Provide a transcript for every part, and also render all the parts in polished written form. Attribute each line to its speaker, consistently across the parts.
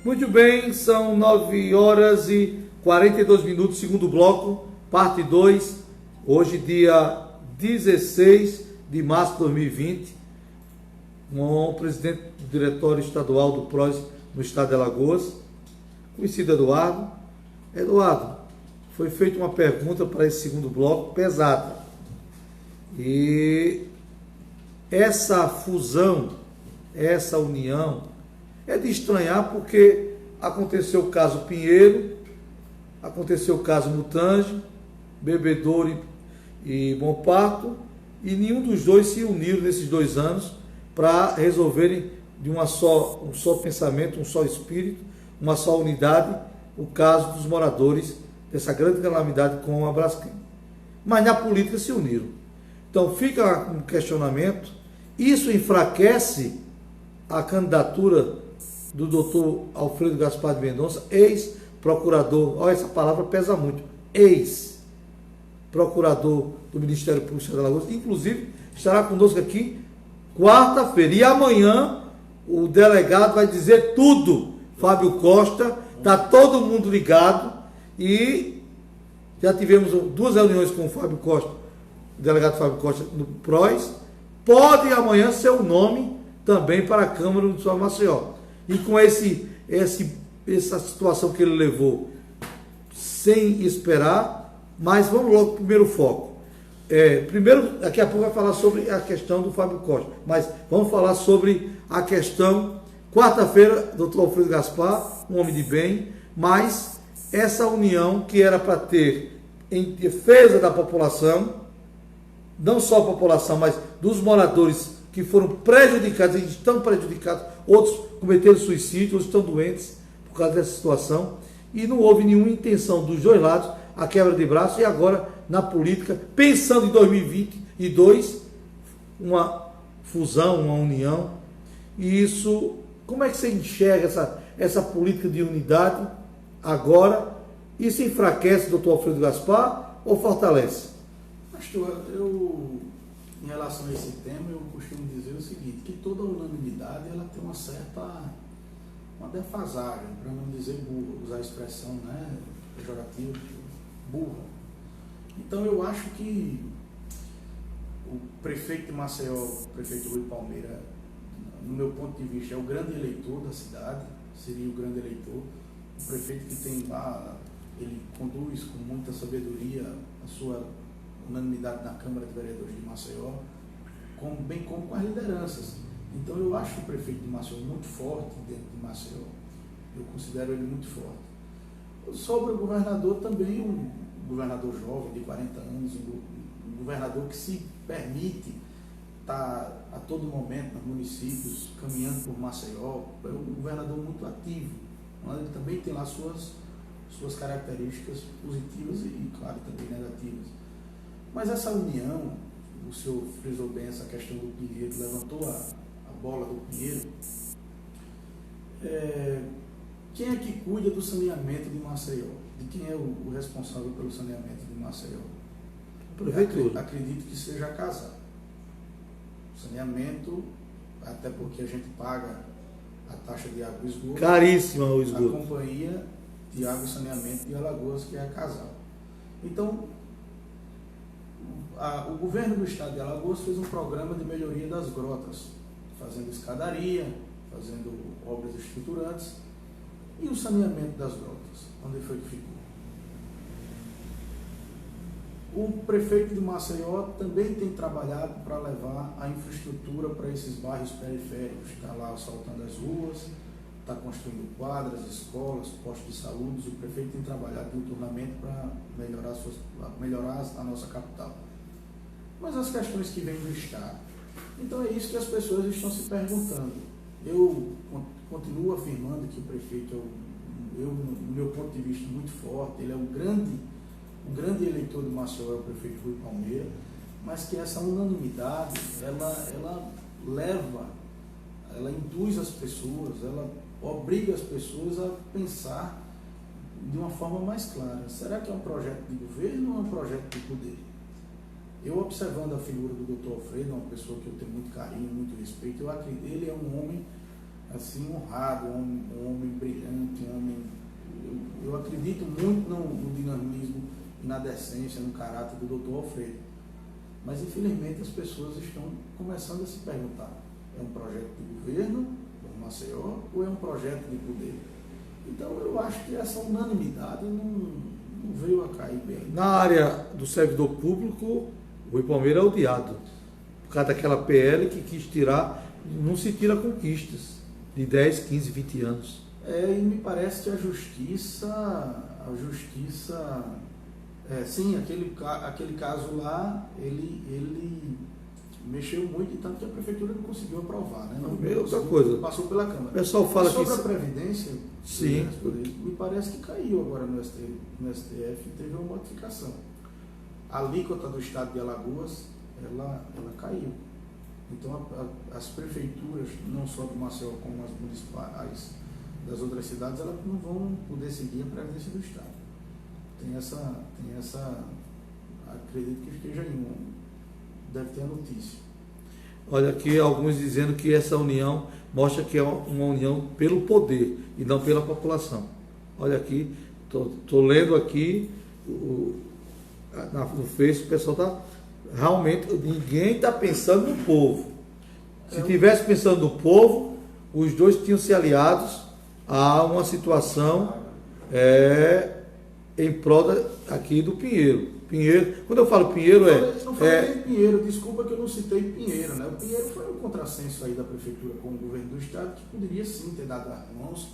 Speaker 1: Muito bem, são 9 horas e 42 minutos, segundo bloco, parte 2, hoje dia 16 de março de 2020, com o presidente do Diretório Estadual do PROS no estado de Alagoas, conhecido Eduardo. Eduardo, foi feita uma pergunta para esse segundo bloco pesada, e essa fusão, essa união, é de estranhar, porque aconteceu o caso Pinheiro, aconteceu o caso Mutange, Bebedouro e Bom Parto, e nenhum dos dois se uniram nesses 2 anos para resolverem de um só pensamento, um só espírito, uma só unidade, o caso dos moradores dessa grande calamidade com a Braskem. Mas na política se uniram. Então fica um questionamento, isso enfraquece a candidatura do doutor Alfredo Gaspar de Mendonça, ex-procurador, olha, essa palavra pesa muito, ex-procurador do Ministério Público de Alagoas, inclusive estará conosco aqui quarta-feira, e amanhã o delegado vai dizer tudo, Fábio Costa, está todo mundo ligado, e já tivemos 2 reuniões com o Fábio Costa, o delegado Fábio Costa no PROS, pode amanhã ser o nome também para a Câmara do Estado de Maceió. E com essa situação que ele levou, sem esperar, mas vamos logo, primeiro foco. Primeiro, daqui a pouco vai falar sobre a questão do Fábio Costa, mas vamos falar sobre a questão, quarta-feira, doutor Alfredo Gaspar, um homem de bem, mas essa união que era para ter em defesa da população, não só a população, mas dos moradores que foram prejudicados, e estão prejudicados, outros cometeram suicídio, outros estão doentes por causa dessa situação, e não houve nenhuma intenção dos 2 lados, a quebra de braço, e agora na política, pensando em 2022, uma fusão, uma união, e isso, como é que você enxerga essa política de unidade agora? Isso enfraquece o doutor Alfredo Gaspar ou fortalece?
Speaker 2: Pastor, em relação a esse tema, eu costumo dizer o seguinte, que toda unanimidade ela tem uma defasagem, para não dizer burra, usar a expressão, né, pejorativa, burra. Então eu acho que o prefeito de Maceió, o prefeito Rui Palmeira, no meu ponto de vista, é o grande eleitor da cidade, seria o grande eleitor, o prefeito que tem lá, ele conduz com muita sabedoria a sua unanimidade na Câmara de Vereadores de Maceió, bem como com as lideranças. Então eu acho o prefeito de Maceió muito forte dentro de Maceió, eu considero ele muito forte. Sobre o governador também, um governador jovem de 40 anos, um governador que se permite estar a todo momento nos municípios, caminhando por Maceió, é um governador muito ativo, mas ele também tem lá suas características positivas e, claro, também negativas. Mas essa união, o senhor frisou bem essa questão do Pinheiro, levantou a bola do Pinheiro. Quem é que cuida do saneamento de Maceió? De quem é o responsável pelo saneamento de Maceió?
Speaker 1: Prefeitura.
Speaker 2: Acredito que seja a Casal. Saneamento, até porque a gente paga a taxa de água e esgoto.
Speaker 1: Caríssima o esgoto.
Speaker 2: A Companhia de Água e Saneamento de Alagoas, que é a Casal. Então, o governo do estado de Alagoas fez um programa de melhoria das grotas, fazendo escadaria, fazendo obras estruturantes, e o saneamento das grotas, onde foi que ficou? O prefeito de Maceió também tem trabalhado para levar a infraestrutura para esses bairros periféricos, está lá asfaltando as ruas, está construindo quadras, escolas, postos de saúde. O prefeito tem trabalhado diuturnamente para melhorar a nossa capital. Mas as questões que vêm do estado, então é isso que as pessoas estão se perguntando. Eu continuo afirmando que o prefeito no meu ponto de vista, muito forte, ele é um grande eleitor do Maceió, é o prefeito Rui Palmeira, mas que essa unanimidade, ela induz as pessoas, ela obriga as pessoas a pensar de uma forma mais clara. Será que é um projeto de governo ou é um projeto de poder? Eu observando a figura do Dr. Alfredo, uma pessoa que eu tenho muito carinho, muito respeito, eu acredito, ele é um homem assim honrado, um homem brilhante, um homem, eu acredito muito no dinamismo e na decência, no caráter do Dr. Alfredo. Mas infelizmente as pessoas estão começando a se perguntar, é um projeto de governo, por Maceió, ou é um projeto de poder? Então eu acho que essa unanimidade não veio a cair bem.
Speaker 1: Na área do servidor público, o Rui Palmeira é odiado, por causa daquela PL que quis tirar, não se tira conquistas de 10, 15, 20 anos.
Speaker 2: E me parece que a justiça, sim, aquele caso lá, ele mexeu muito, e tanto que a prefeitura não conseguiu aprovar, né?
Speaker 1: Outra coisa.
Speaker 2: Passou pela Câmara.
Speaker 1: O pessoal fala
Speaker 2: sobre
Speaker 1: que...
Speaker 2: a Previdência,
Speaker 1: sim,
Speaker 2: me parece que caiu agora no STF, teve uma modificação. A alíquota do estado de Alagoas, ela caiu. Então as prefeituras, não só de Maceió como as municipais das outras cidades, elas não vão poder seguir a Previdência do Estado. Tem essa, acredito que esteja em deve ter a notícia.
Speaker 1: Olha aqui alguns dizendo que essa união mostra que é uma união pelo poder e não pela população. Olha aqui, estou lendo aqui no Facebook, o pessoal está realmente, ninguém está pensando no povo. Se tivesse pensando no povo, os dois tinham se aliados a uma situação em prol aqui do Pinheiro. Quando eu falo Pinheiro
Speaker 2: não falei Pinheiro, desculpa que eu não citei Pinheiro, né? O Pinheiro foi um contrassenso aí da prefeitura com o governo do estado, que poderia sim ter dado as mãos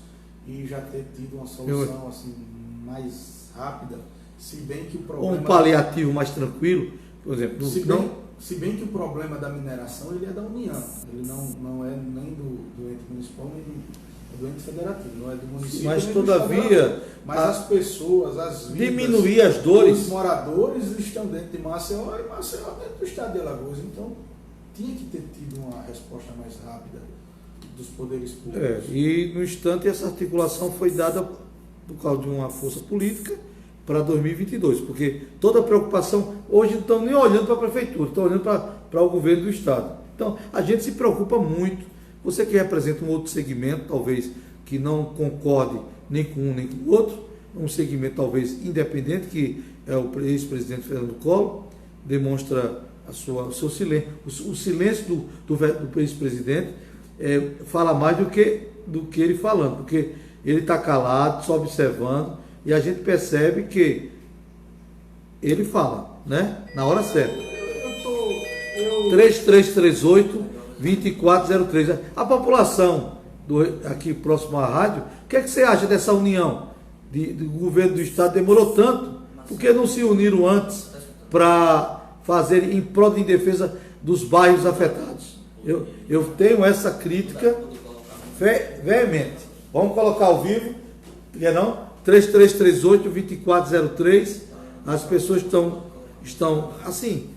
Speaker 2: e já ter tido uma solução assim mais rápida, se bem que o problema...
Speaker 1: Um paliativo mais tranquilo, por exemplo...
Speaker 2: Se bem que o problema da mineração ele é da União, ele não é nem do ente municipal, nem do ente federativo, não é do município.
Speaker 1: Mas todavia...
Speaker 2: Mas as pessoas, as vidas...
Speaker 1: Diminuir as dores...
Speaker 2: Os moradores estão dentro de Maceió e Maceió dentro do estado de Alagoas, então tinha que ter tido uma resposta mais rápida dos poderes públicos.
Speaker 1: E no instante essa articulação foi dada por causa de uma força política para 2022, porque toda a preocupação, hoje não estão nem olhando para a prefeitura, estão olhando para o governo do estado. Então, a gente se preocupa muito. Você que representa um outro segmento, talvez, que não concorde nem com um nem com o outro, um segmento talvez independente, que é o ex-presidente Fernando Collor, demonstra o seu silêncio. O silêncio do ex-presidente fala mais do que ele falando, porque ele está calado, só observando, e a gente percebe que ele fala, né? Na hora certa. 3338-2403. A população aqui próximo à rádio, o que é que você acha dessa união do governo do estado? Demorou tanto, por que não se uniram antes para fazer em prol de defesa dos bairros afetados? Eu tenho essa crítica veemente. Vamos colocar ao vivo, por que não? 3338-2403. As pessoas estão assim,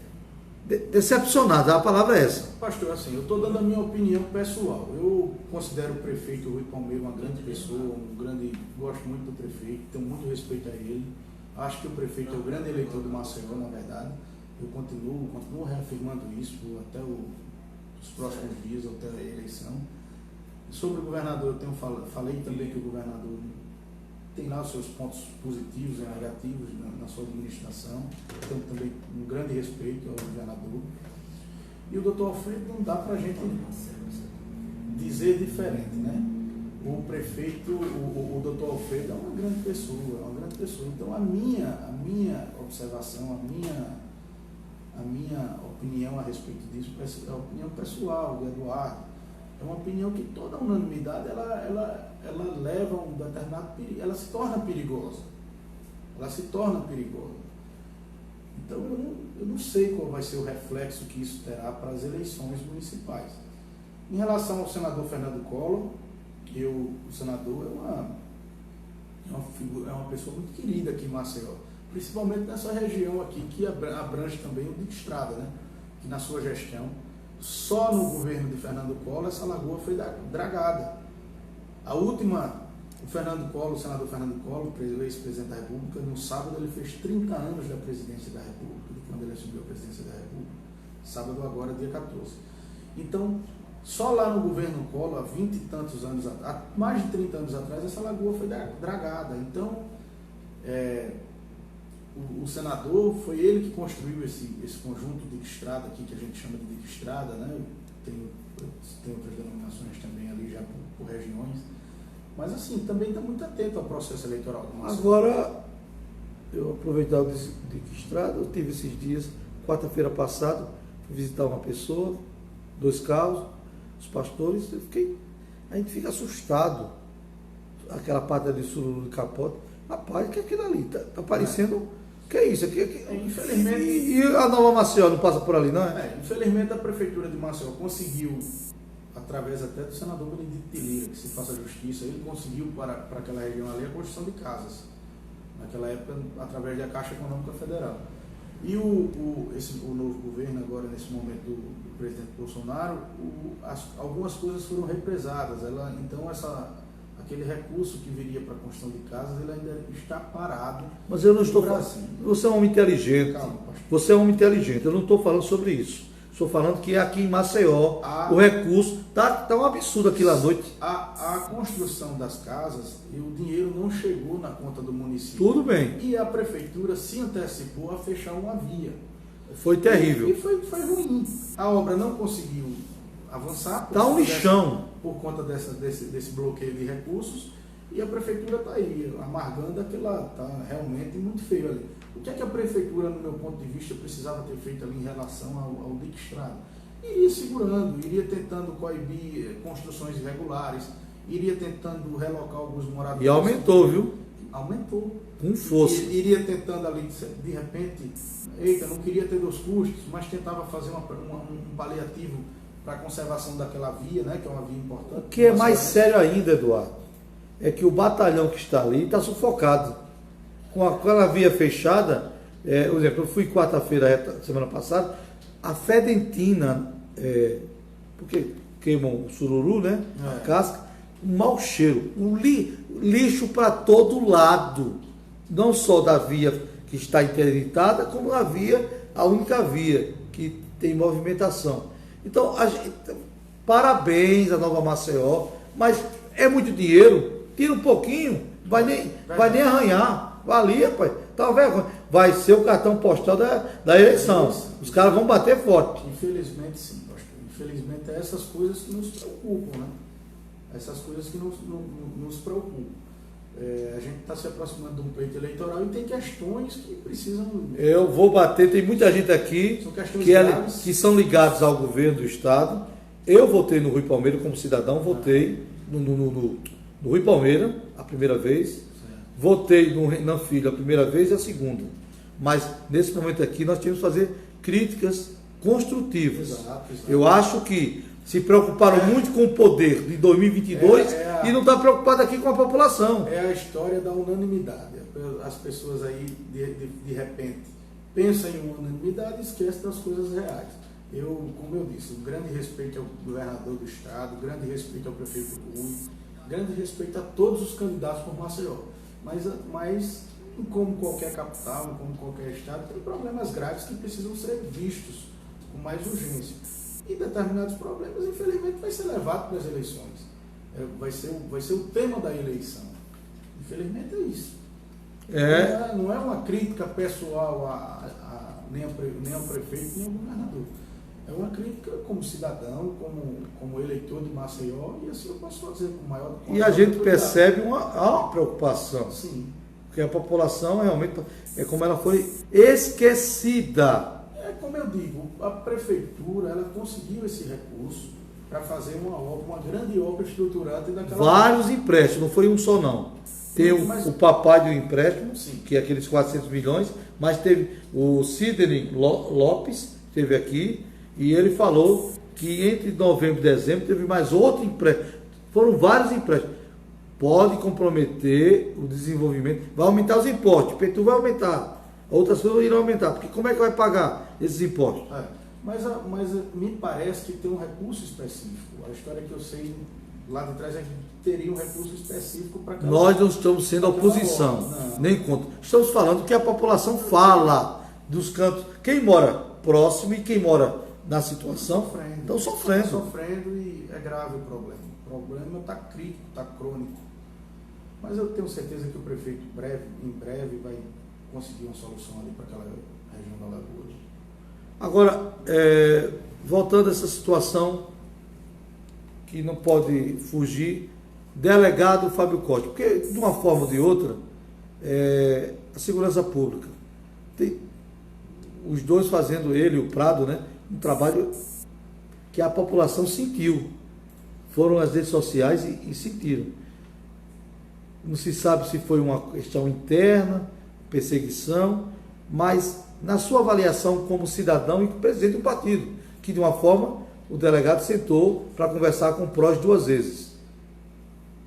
Speaker 1: decepcionadas, a palavra é essa.
Speaker 2: Pastor, assim, eu estou dando a minha opinião pessoal. Eu considero o prefeito Rui Palmeira uma grande pessoa, gosto muito do prefeito, tenho muito respeito a ele. Acho que o prefeito é o grande eleitor do Maceió, na verdade. Eu continuo reafirmando isso até os próximos dias, até a eleição. Sobre o governador, eu falei também que o governador tem lá os seus pontos positivos e negativos na sua administração. Tenho também um grande respeito ao governador. E o doutor Alfredo não dá para a gente dizer diferente, né? O prefeito, o doutor Alfredo é uma grande pessoa, Então a minha observação, a minha opinião a respeito disso é a opinião pessoal do Eduardo. É uma opinião que toda unanimidade ela leva a um determinado perigo, ela se torna perigosa. Então eu não sei qual vai ser o reflexo que isso terá para as eleições municipais. Em relação ao senador Fernando Collor, o senador é uma pessoa muito querida aqui em Maceió, principalmente nessa região aqui que abrange também o de Estrada, né? Que na sua gestão, só no governo de Fernando Collor, essa lagoa foi dragada. A última O senador Fernando Collor, o ex-presidente da República, no sábado ele fez 30 anos da presidência da República, de quando ele assumiu a presidência da República. Sábado agora, dia 14. Então, só lá no governo Collor, há 20 e tantos anos, há mais de 30 anos atrás, essa lagoa foi dragada. Então, o senador, foi ele que construiu esse conjunto de estrada aqui, que a gente chama de estrada, né? Tem outras denominações também ali já por regiões. Mas assim, também está muito atento ao processo eleitoral do Maceió.
Speaker 1: Agora, eu aproveitava de estrada, eu tive esses dias, quarta-feira passada, fui visitar uma pessoa, 2 carros, os pastores, a gente fica assustado. Aquela parte de Sururu de Capote, rapaz, que é aquilo ali? Tá parecendo, que é isso?
Speaker 2: Infelizmente...
Speaker 1: E a Nova Maceió não passa por ali, não é?
Speaker 2: Infelizmente a Prefeitura de Maceió conseguiu, através até do senador Benedito de Lira, que se faça justiça, ele conseguiu para aquela região ali a construção de casas, naquela época, através da Caixa Econômica Federal. E o novo governo, agora nesse momento do presidente Bolsonaro, algumas coisas foram represadas. Então, aquele recurso que viria para a construção de casas, ele ainda está parado.
Speaker 1: Mas eu não estou falando. Você é um homem inteligente. Calma, pastor. Você é um homem inteligente. Eu não estou falando sobre isso. Estou falando que aqui em Maceió o recurso está um absurdo aqui à noite.
Speaker 2: A construção das casas, o dinheiro não chegou na conta do município.
Speaker 1: Tudo bem.
Speaker 2: E a prefeitura se antecipou a fechar uma via.
Speaker 1: Foi terrível.
Speaker 2: E foi ruim. A obra não conseguiu avançar.
Speaker 1: Está um lixão.
Speaker 2: Por conta desse bloqueio de recursos. E a prefeitura está aí, amargando aquela. Está realmente muito feio ali. O que é que a prefeitura, no meu ponto de vista, precisava ter feito ali em relação ao Dique Estrada? Iria segurando, iria tentando coibir construções irregulares, iria tentando relocar alguns moradores.
Speaker 1: E aumentou, viu?
Speaker 2: Aumentou.
Speaker 1: Com força.
Speaker 2: Iria tentando ali, de repente, não queria ter 2 custos, mas tentava fazer um paliativo para a conservação daquela via, né, que é uma via importante.
Speaker 1: O que é mais sério ainda, Eduardo, é que o batalhão que está ali está sufocado. Com aquela via fechada, por exemplo, eu fui quarta-feira, semana passada, a Fedentina, porque queimam o sururu, né? A casca, um mau cheiro, lixo para todo lado, não só da via que está interditada, como a única via que tem movimentação. Então, parabéns à Nova Maceió, mas é muito dinheiro, tira um pouquinho, vai nem arranhar. Ali, rapaz, talvez vai ser o cartão postal da eleição. Os caras vão bater forte.
Speaker 2: Infelizmente, sim, pastor. Infelizmente, é essas coisas que nos preocupam, né? Essas coisas que nos preocupam. A gente está se aproximando de um pleito eleitoral e tem questões que precisam...
Speaker 1: Eu vou bater, tem muita gente aqui que são ligados ao governo do Estado. Eu votei no Rui Palmeira como cidadão, votei no Rui Palmeira a primeira vez. Votei no Renan Filho a primeira vez e a segunda. Mas, nesse momento aqui, nós temos que fazer críticas construtivas. Exato. Eu acho que se preocuparam muito com o poder de 2022 e não estão preocupados aqui com a população.
Speaker 2: É a história da unanimidade. As pessoas aí, de repente, pensam em unanimidade e esquecem das coisas reais. Como eu disse, um grande respeito ao governador do Estado, um grande respeito ao prefeito Rui, um grande respeito a todos os candidatos por Maceió. Mas, como qualquer capital, como qualquer estado, tem problemas graves que precisam ser vistos com mais urgência. E determinados problemas, infelizmente, vai ser levado para as eleições. Vai ser o tema da eleição. Infelizmente é isso. Não é uma crítica pessoal nem ao prefeito, nem ao governador. É uma crítica como cidadão, como eleitor de Maceió, e assim eu posso fazer com maior...
Speaker 1: E a gente percebe uma preocupação.
Speaker 2: Sim.
Speaker 1: Porque a população realmente, como ela foi esquecida.
Speaker 2: Como eu digo, a prefeitura, ela conseguiu esse recurso para fazer uma grande obra estruturante daquela...
Speaker 1: Vários empréstimos, não foi um só não. Tem o papai do empréstimo, sim, que é aqueles 400 milhões, mas teve o Sidney Lopes, esteve aqui, e ele falou que entre novembro e dezembro teve mais outro empréstimo. Foram vários empréstimos. Pode comprometer o desenvolvimento. Vai aumentar os impostos. O IPTU vai aumentar. Outras coisas irão aumentar. Porque como é que vai pagar esses impostos?
Speaker 2: Mas me parece que tem um recurso específico. A história que eu sei lá de trás é que teria um recurso específico para aquela...
Speaker 1: Nós não estamos sendo oposição, nem contra. Estamos falando que a população fala dos cantos. Quem mora próximo e quem mora na situação estão sofrendo.
Speaker 2: Estão sofrendo e é grave o problema. O problema está crítico, está crônico. Mas eu tenho certeza que o prefeito em breve vai conseguir uma solução ali para aquela região da Lagoa.
Speaker 1: Agora, voltando a essa situação que não pode fugir, delegado Fábio Costa, porque de uma forma ou de outra, a segurança pública, tem os dois fazendo, ele e o Prado, né, um trabalho que a população sentiu, foram às redes sociais e sentiram. Não se sabe se foi uma questão interna, perseguição, mas na sua avaliação como cidadão e presidente do partido, que de uma forma o delegado sentou para conversar com o PROS 2 vezes,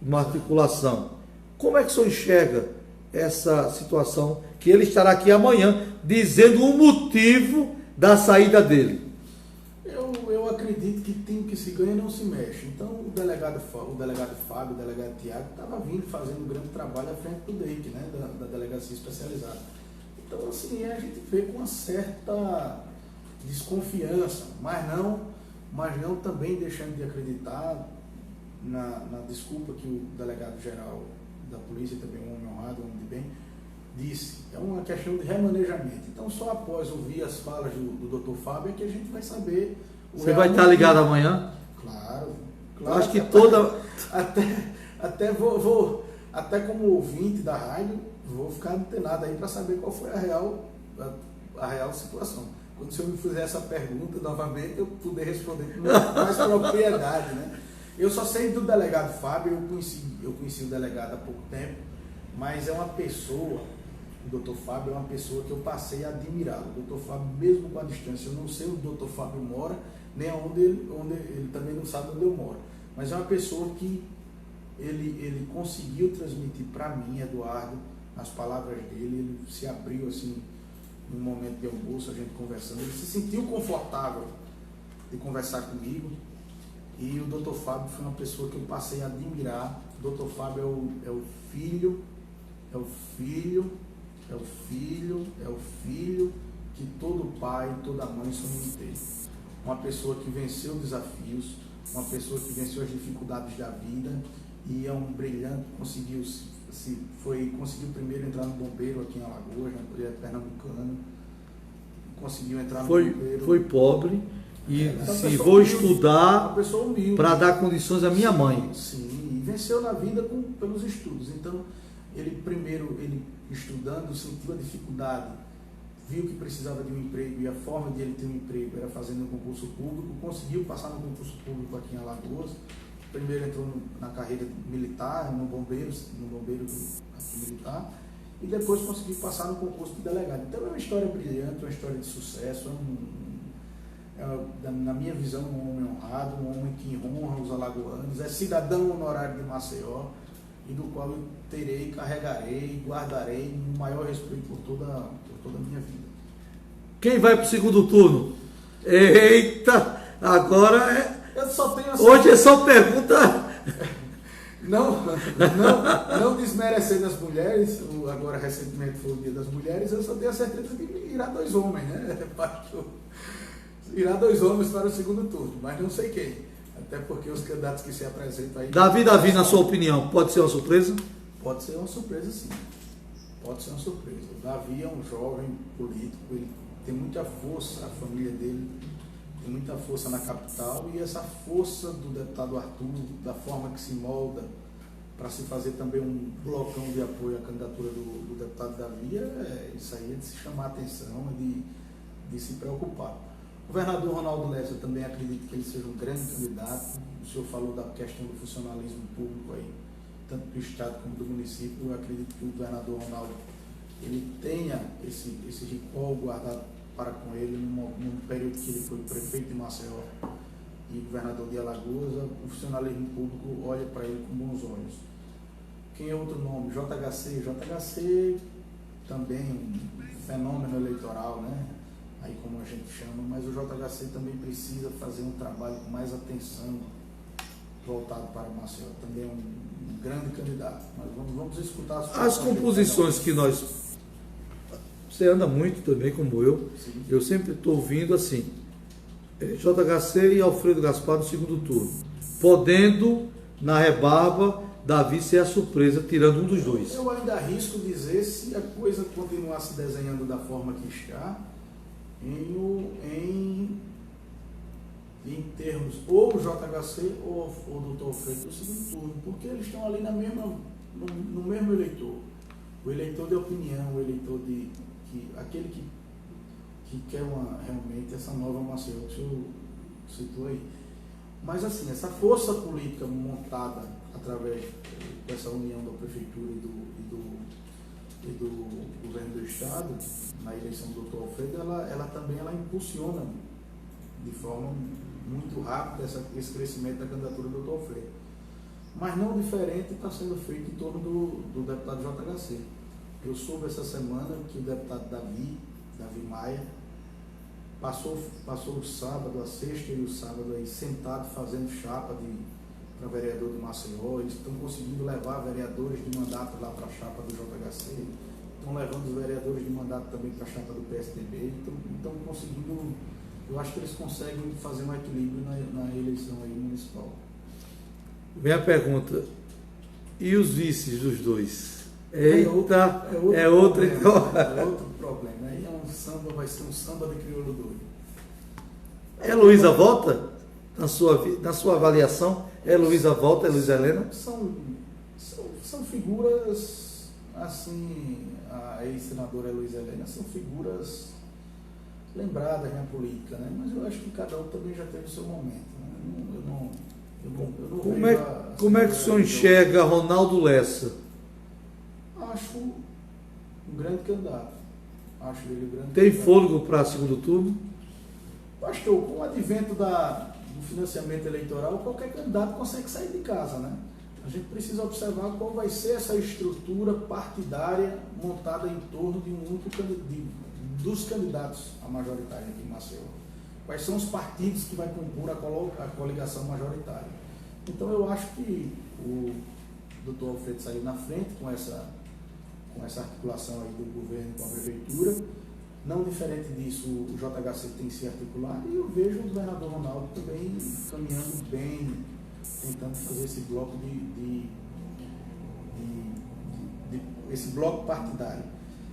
Speaker 1: uma articulação. Como é que o senhor enxerga essa situação, que ele estará aqui amanhã dizendo o motivo da saída dele?
Speaker 2: Eu acredito que time que se ganha não se mexe. Então o delegado Fábio, o delegado Tiago estava vindo fazendo um grande trabalho à frente do DEIC, né, da delegacia especializada. Então assim, a gente vê com uma certa desconfiança, mas não também deixando de acreditar na desculpa que o delegado geral da polícia, também um homem honrado, um homem de bem, disse. É uma questão de remanejamento. Então só após ouvir as falas do Dr. Fábio é que a gente vai saber.
Speaker 1: Você vai estar ligado amanhã?
Speaker 2: Claro.
Speaker 1: Acho que toda...
Speaker 2: Até como ouvinte da rádio, vou ficar antenado aí para saber qual foi a real situação. Quando o senhor me fizer essa pergunta novamente, eu puder responder com mais propriedade, né? Eu só sei do delegado Fábio, eu conheci o delegado há pouco tempo, mas é uma pessoa, o Dr. Fábio é uma pessoa que eu passei a admirá-lo. O Dr. Fábio, mesmo com a distância, eu não sei onde o Dr. Fábio mora, nem onde ele também não sabe onde eu moro. Mas é uma pessoa que ele conseguiu transmitir para mim, Eduardo, as palavras dele, ele se abriu assim, num momento de almoço, a gente conversando, ele se sentiu confortável de conversar comigo, e o Dr. Fábio foi uma pessoa que eu passei a admirar. O Dr. Fábio é o filho que todo pai, toda mãe sonha em ter. Uma pessoa que venceu desafios, uma pessoa que venceu as dificuldades da vida, e é um brilhante, conseguiu primeiro entrar no bombeiro aqui em Alagoas, ele é pernambucano, conseguiu entrar no bombeiro.
Speaker 1: Foi pobre e se vou estudar para dar condições à minha mãe.
Speaker 2: Sim, e venceu na vida pelos estudos. Então, ele estudando, sentiu a dificuldade, viu que precisava de um emprego, e a forma de ele ter um emprego era fazendo um concurso público, conseguiu passar no concurso público aqui em Alagoas. Primeiro entrou na carreira militar, no bombeiro aqui militar, e depois conseguiu passar no concurso de delegado. Então é uma história brilhante, uma história de sucesso, na minha visão, um homem honrado, um homem que honra os alagoanos, é cidadão honorário de Maceió, e do qual eu terei, carregarei, guardarei o maior respeito por toda a minha vida.
Speaker 1: Quem vai para o segundo turno? Eita, agora
Speaker 2: eu só tenho assim,
Speaker 1: hoje é só pergunta.
Speaker 2: Não desmerecendo as mulheres, agora recentemente foi o Dia das Mulheres, eu só tenho a certeza que irá 2 homens, né? Irá 2 homens para o segundo turno, mas não sei quem. Até porque os candidatos que se apresentam aí...
Speaker 1: Davi, na sua opinião, pode ser uma surpresa?
Speaker 2: Pode ser uma surpresa, sim. Pode ser uma surpresa. O Davi é um jovem político, ele tem muita força, a família dele tem muita força na capital, e essa força do deputado Arthur, da forma que se molda para se fazer também um blocão de apoio à candidatura do deputado Davi, isso aí é de se chamar a atenção, de se preocupar. O governador Ronaldo Lessa, eu também acredito que ele seja um grande candidato. O senhor falou da questão do funcionalismo público aí, tanto do Estado como do município. Eu acredito que o governador Ronaldo ele tenha esse recall guardado para com ele num período que ele foi prefeito de Maceió e governador de Alagoas. O funcionalismo público olha para ele com bons olhos. Quem é outro nome? JHC também um fenômeno eleitoral, né? Aí como a gente chama, mas o JHC também precisa fazer um trabalho com mais atenção voltado para Maceió, também é um grande candidato. Mas vamos escutar
Speaker 1: as composições que nós... Você anda muito também, como eu.
Speaker 2: Sim.
Speaker 1: Eu sempre estou ouvindo assim, JHC e Alfredo Gaspar no segundo turno. Podendo, na rebarba, Davi ser a surpresa, tirando um dos dois.
Speaker 2: Eu ainda arrisco dizer, se a coisa continuar se desenhando da forma que está, em termos ou JHC ou o Dr. Alfredo no segundo turno, porque eles estão ali no mesmo eleitor. O eleitor de opinião, o eleitor aquele que quer realmente essa nova Maceió que o senhor citou aí. Mas assim, essa força política montada através dessa união da Prefeitura e do Governo do Estado, na eleição do Dr. Alfredo, ela também impulsiona de forma muito rápida esse crescimento da candidatura do Dr. Alfredo. Mas não diferente está sendo feito em torno do deputado JHC. Eu soube essa semana que o deputado Davi Maia, passou o sábado, a sexta e o sábado aí sentado fazendo chapa para vereador do Maceió. Eles estão conseguindo levar vereadores de mandato lá para a chapa do JHC, estão levando os vereadores de mandato também para a chapa do PSDB, estão conseguindo, eu acho que eles conseguem fazer um equilíbrio na eleição aí municipal.
Speaker 1: Minha pergunta, e os vices dos dois?
Speaker 2: É outro problema. Aí vai ser um samba de crioulo doido.
Speaker 1: Heloísa volta? Na sua avaliação, Heloísa volta, Heloísa Helena?
Speaker 2: São figuras, assim, a ex-senadora Heloísa Helena, são figuras lembradas na política, né? Mas eu acho que cada um também já teve o seu momento. Né?
Speaker 1: Como é que o senhor enxerga Ronaldo Lessa?
Speaker 2: Acho um grande candidato. Acho ele um grande
Speaker 1: Tem
Speaker 2: candidato.
Speaker 1: fôlego para segundo turno?
Speaker 2: Pastor, com o advento do financiamento eleitoral, qualquer candidato consegue sair de casa, né? A gente precisa observar qual vai ser essa estrutura partidária montada em torno de um único dos candidatos a majoritária aqui em Maceió. Quais são os partidos que vai compor a coligação majoritária. Então eu acho que o Dr. Alfredo saiu na frente com essa articulação aí do governo com a prefeitura. Não diferente disso, o JHC tem se articulado e eu vejo o governador Ronaldo também caminhando bem, tentando fazer esse bloco esse bloco partidário.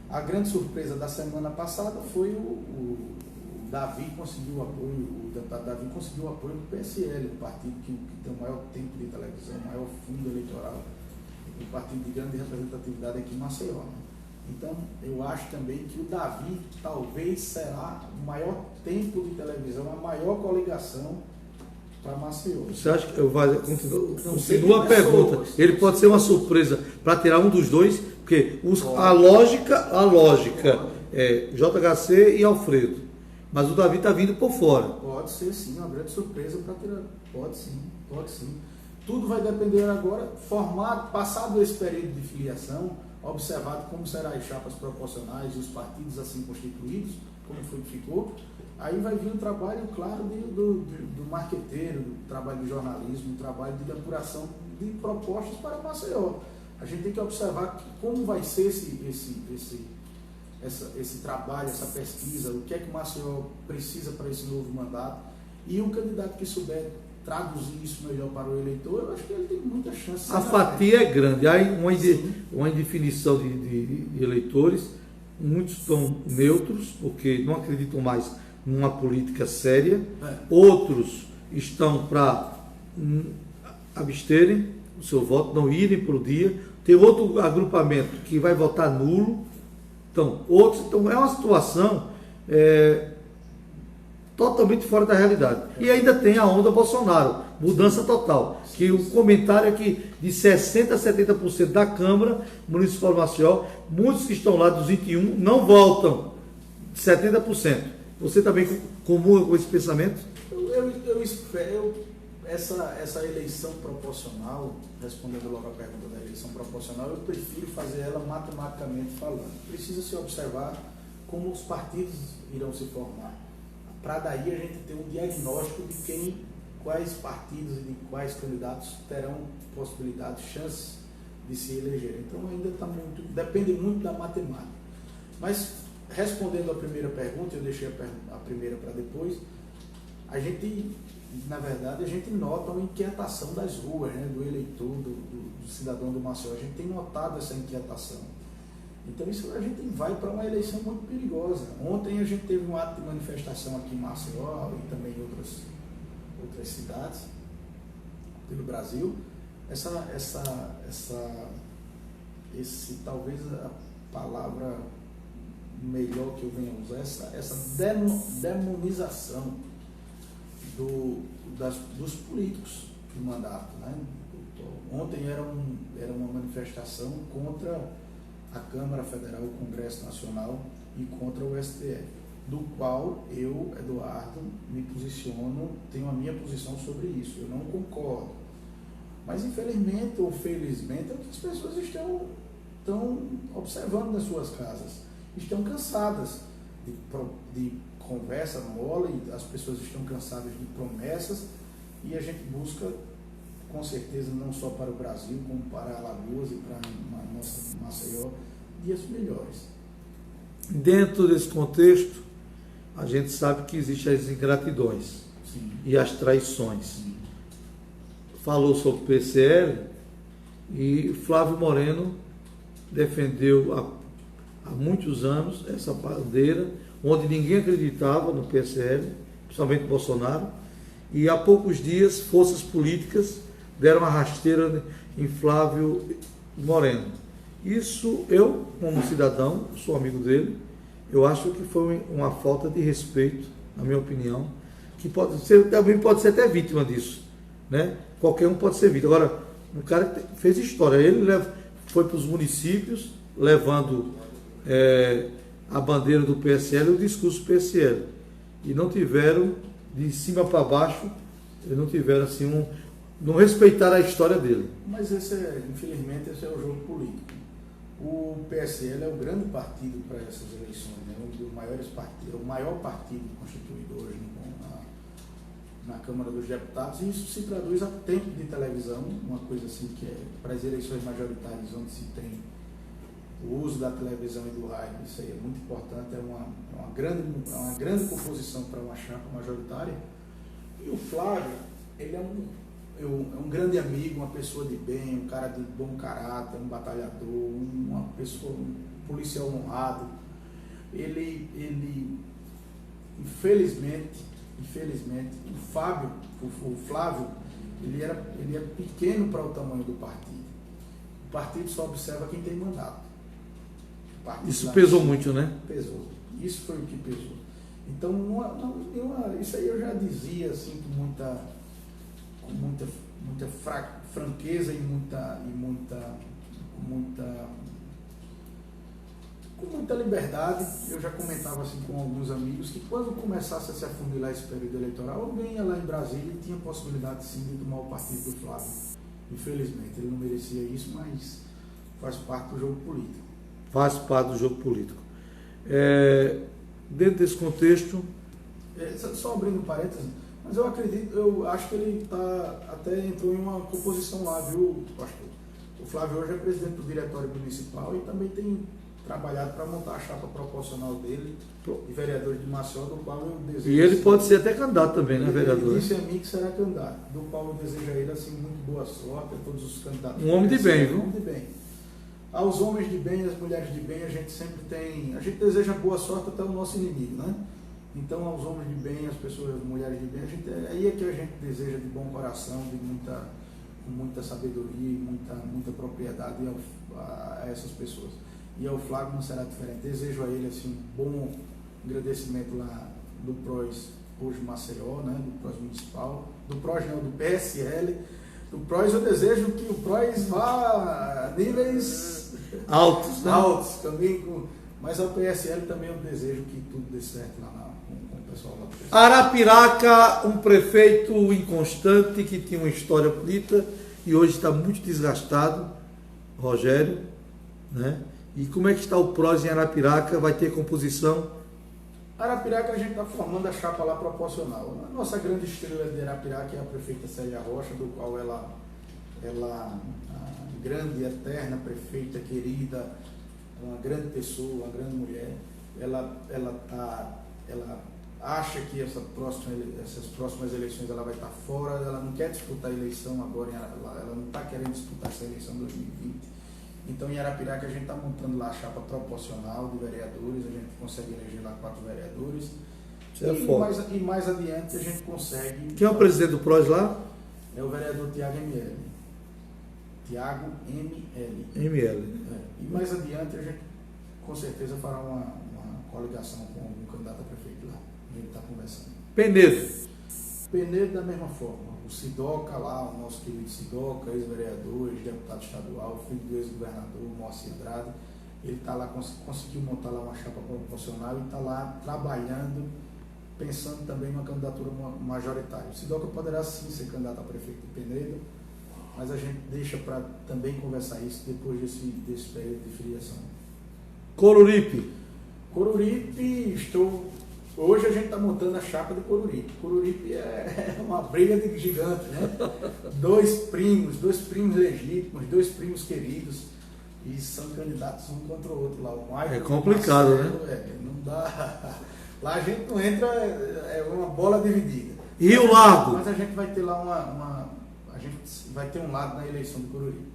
Speaker 2: A grande surpresa da semana passada foi o Davi conseguiu o apoio, o deputado Davi conseguiu o apoio do PSL, o partido que tem o maior tempo de televisão, o maior fundo eleitoral, um partido de grande representatividade aqui em Maceió. Né? Então, eu acho também que o Davi talvez será o maior tempo de televisão, a maior coligação para Maceió.
Speaker 1: Você acha que continua a pergunta? Ele pode ser uma surpresa para tirar um dos dois, porque a lógica é JHC e Alfredo. Mas o Davi está vindo por fora.
Speaker 2: Pode ser sim, uma grande surpresa para tirar. Pode sim. Tudo vai depender agora, passado esse período de filiação, observado como serão as chapas proporcionais e os partidos assim constituídos, como foi que ficou, aí vai vir o trabalho, claro, do marqueteiro, do trabalho do jornalismo, o trabalho de apuração de propostas para Maceió. A gente tem que observar como vai ser esse trabalho, essa pesquisa, o que é que Maceió precisa para esse novo mandato, e o candidato que souber traduzir isso melhor para o eleitor, eu acho que ele tem muita chance.
Speaker 1: A fatia é grande, há uma indefinição de eleitores, muitos estão neutros, porque não acreditam mais numa política séria, outros estão para absterem o seu voto, não irem para o dia, tem outro agrupamento que vai votar nulo, então é uma situação totalmente fora da realidade. E ainda tem a onda Bolsonaro, mudança total, que o comentário é que de 60% a 70% da Câmara Municipal de Maceió, muitos que estão lá dos 21 não voltam, 70%. Você também comunga com esse pensamento?
Speaker 2: Eu espero essa eleição proporcional, respondendo logo a pergunta da eleição proporcional, eu prefiro fazer ela matematicamente falando. Precisa se observar como os partidos irão se formar, para daí a gente ter um diagnóstico de quem quais partidos e de quais candidatos terão possibilidades, chances de se eleger. Então ainda está muito, depende muito da matemática. Mas respondendo à primeira pergunta, eu deixei a primeira para depois, a gente, na verdade, a gente nota uma inquietação das ruas, né, do eleitor, do cidadão do Maceió. A gente tem notado essa inquietação. Então isso a gente vai para uma eleição muito perigosa. Ontem a gente teve um ato de manifestação aqui em Maceió e também em outras cidades pelo Brasil. Esse talvez a palavra melhor que eu venha usar, essa demonização dos políticos do mandato, né? Ontem era uma manifestação contra a Câmara Federal, o Congresso Nacional e contra o STF, do qual eu, Eduardo, me posiciono, tenho a minha posição sobre isso. Eu não concordo. Mas infelizmente ou felizmente é o que as pessoas estão observando nas suas casas. Estão cansadas de conversa mole, as pessoas estão cansadas de promessas e a gente busca, com certeza, não só para o Brasil, como para Alagoas e para a nossa Maceió, dias melhores.
Speaker 1: Dentro desse contexto, a gente sabe que existem as ingratidões.
Speaker 2: Sim.
Speaker 1: E as traições.
Speaker 2: Sim.
Speaker 1: Falou sobre o PSL e Flávio Moreno defendeu há muitos anos essa bandeira, onde ninguém acreditava no PSL, principalmente Bolsonaro, e há poucos dias forças políticas deram uma rasteira em Flávio Moreno. Isso, eu, como cidadão, sou amigo dele, eu acho que foi uma falta de respeito, na minha opinião, que também pode ser até vítima disso, né? Qualquer um pode ser vítima. Agora, o cara fez história, ele foi para os municípios, levando a bandeira do PSL e o discurso do PSL, e não tiveram, de cima para baixo, não tiveram assim, não respeitaram a história dele.
Speaker 2: Mas infelizmente, esse é o jogo político. O PSL é o grande partido para essas eleições, né? Um dos maiores partidos, o maior partido constituído hoje na Câmara dos Deputados, e isso se traduz a tempo de televisão, uma coisa assim que é para as eleições majoritárias, onde se tem o uso da televisão e do rádio. Isso aí é muito importante, é uma grande composição para uma chapa majoritária. E o Flávio, ele é um grande amigo, uma pessoa de bem, um cara de bom caráter, um batalhador, uma pessoa, um policial honrado. Ele infelizmente, o Flávio, ele é pequeno para o tamanho do partido. O partido só observa quem tem mandato.
Speaker 1: Isso pesou muito, né?
Speaker 2: Pesou. Isso foi o que pesou. Então, isso aí eu já dizia assim, com muita franqueza com muita liberdade. Eu já comentava assim com alguns amigos que quando começasse a se afunilar esse período eleitoral, alguém ia lá em Brasília e tinha possibilidade sim de tomar o partido do Flávio. Infelizmente, ele não merecia isso, mas faz parte do jogo político.
Speaker 1: Faz parte do jogo político. Dentro desse contexto...
Speaker 2: Só abrindo parênteses, mas eu acho que ele até entrou em uma composição lá, viu, pastor? O Flávio hoje é presidente do diretório municipal e também tem trabalhado para montar a chapa proporcional dele de vereadores de Maceió, do qual eu desejo...
Speaker 1: E ele pode ser até candidato também, né, vereador?
Speaker 2: Ele disse a mim que será candidato, do qual eu desejo a ele assim, muito boa sorte, a todos os candidatos.
Speaker 1: Um homem de bem, viu?
Speaker 2: Um homem de bem. Aos homens de bem e às mulheres de bem, a gente deseja boa sorte até o nosso inimigo, né? Então, aos homens de bem, às pessoas, às mulheres de bem, aí é que a gente deseja de bom coração, com muita sabedoria e muita propriedade a essas pessoas. E ao Flávio não será diferente. Desejo a ele assim, um bom agradecimento lá do PROS, hoje Maceió, né? Do PROS municipal, do PSL. Do PROS eu desejo que o PROS vá a níveis
Speaker 1: altos, né?
Speaker 2: Altos também, mas ao PSL também eu desejo que tudo dê certo lá com o pessoal lá do PSL.
Speaker 1: Arapiraca, um prefeito inconstante que tinha uma história bonita e hoje está muito desgastado, Rogério, né? E como é que está o PROS em Arapiraca? Vai ter composição?
Speaker 2: Arapiraca, a gente está formando a chapa lá proporcional. A nossa grande estrela de Arapiraca é a prefeita Célia Rocha, do qual ela a grande, eterna prefeita, querida, uma grande pessoa, uma grande mulher. Ela acha que essas próximas eleições ela vai estar fora, ela não quer disputar a eleição agora, ela não está querendo disputar essa eleição 2020. Então, em Arapiraca, a gente está montando lá a chapa proporcional de vereadores, a gente consegue eleger lá 4 vereadores. E mais adiante a gente consegue...
Speaker 1: Quem é o presidente do PROS lá?
Speaker 2: É o vereador Tiago ML. Tiago ML.
Speaker 1: ML.
Speaker 2: E mais adiante a gente com certeza fará uma coligação com um candidato a prefeito lá. A gente está conversando. Penedo da mesma forma. O Sidoca lá, o nosso querido Sidoca, ex-vereador, ex-deputado estadual, filho do ex-governador, Moacir Andrade, ele está lá, conseguiu montar lá uma chapa proporcional e está lá trabalhando, pensando também numa candidatura majoritária. O Sidoca poderá sim ser candidato a prefeito de Penedo, mas a gente deixa para também conversar isso depois desse período de filiação.
Speaker 1: Coruripe,
Speaker 2: hoje a gente está montando a chapa de Coruripe. Coruripe é uma briga de gigante, né? Dois primos legítimos, 2 primos queridos, e são candidatos um contra o outro lá. O Maicon,
Speaker 1: é complicado,
Speaker 2: Marcelo, né? Não dá. Lá a gente não entra, é uma bola dividida.
Speaker 1: Rio Largo.
Speaker 2: Mas a gente vai ter lá a gente vai ter um lado na eleição do Coruripe.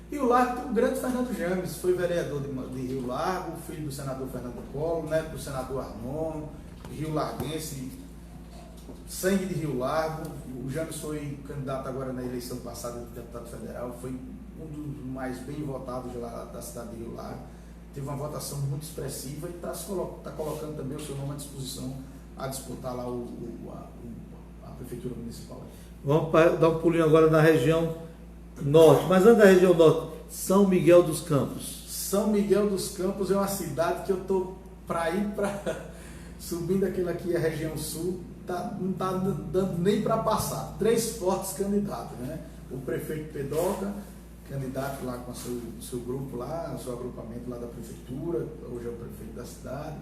Speaker 2: E o Largo tem o grande Fernando James, foi vereador de Rio Largo, filho do senador Fernando Collor, neto do senador Arnon, Rio Larguense, sangue de Rio Largo. O James foi candidato agora na eleição passada de deputado federal, foi um dos mais bem votados lá da cidade de Rio Largo. Teve uma votação muito expressiva e está colocando também o seu nome à disposição a disputar lá a prefeitura municipal.
Speaker 1: Vamos dar um pulinho agora na região norte, mas antes da região norte, São Miguel dos Campos.
Speaker 2: São Miguel dos Campos é uma cidade que eu estou para ir subindo aquilo aqui, a região sul, não está dando nem para passar. 3 fortes candidatos, né? O prefeito Pedoca, candidato lá com o seu grupo lá, o seu agrupamento lá da prefeitura, hoje é o prefeito da cidade.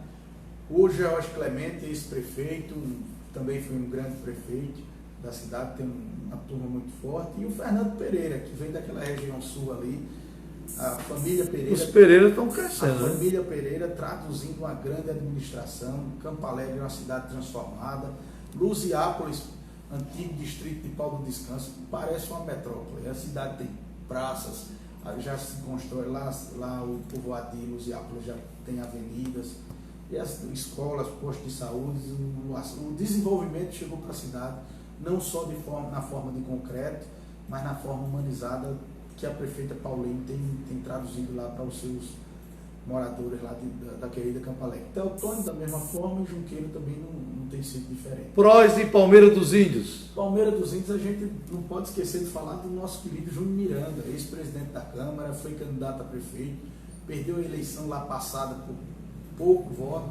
Speaker 2: O George Clemente, ex-prefeito, também foi um grande prefeito da cidade, tem uma turma muito forte. E o Fernando Pereira, que vem daquela região sul ali, a família Pereira.
Speaker 1: Os Pereira estão crescendo,
Speaker 2: A família Pereira traduzindo uma grande administração. Campo Alegre é uma cidade transformada. Luziápolis, antigo distrito de Paulo do Descanso, parece uma metrópole. A cidade tem praças, já se constrói lá o povoado de Luziápolis já tem avenidas, e as escolas, postos de saúde. O desenvolvimento chegou para a cidade, não só na forma de concreto, mas na forma humanizada que a prefeita Paulinho tem traduzido lá para os seus moradores lá da querida Campo Alegre. Teotônio da mesma forma, e Junqueiro também não tem sido diferente.
Speaker 1: PROS e Palmeira dos Índios.
Speaker 2: Palmeira dos Índios, a gente não pode esquecer de falar do nosso querido Júnior Miranda, ex-presidente da Câmara, foi candidato a prefeito, perdeu a eleição lá passada por pouco voto,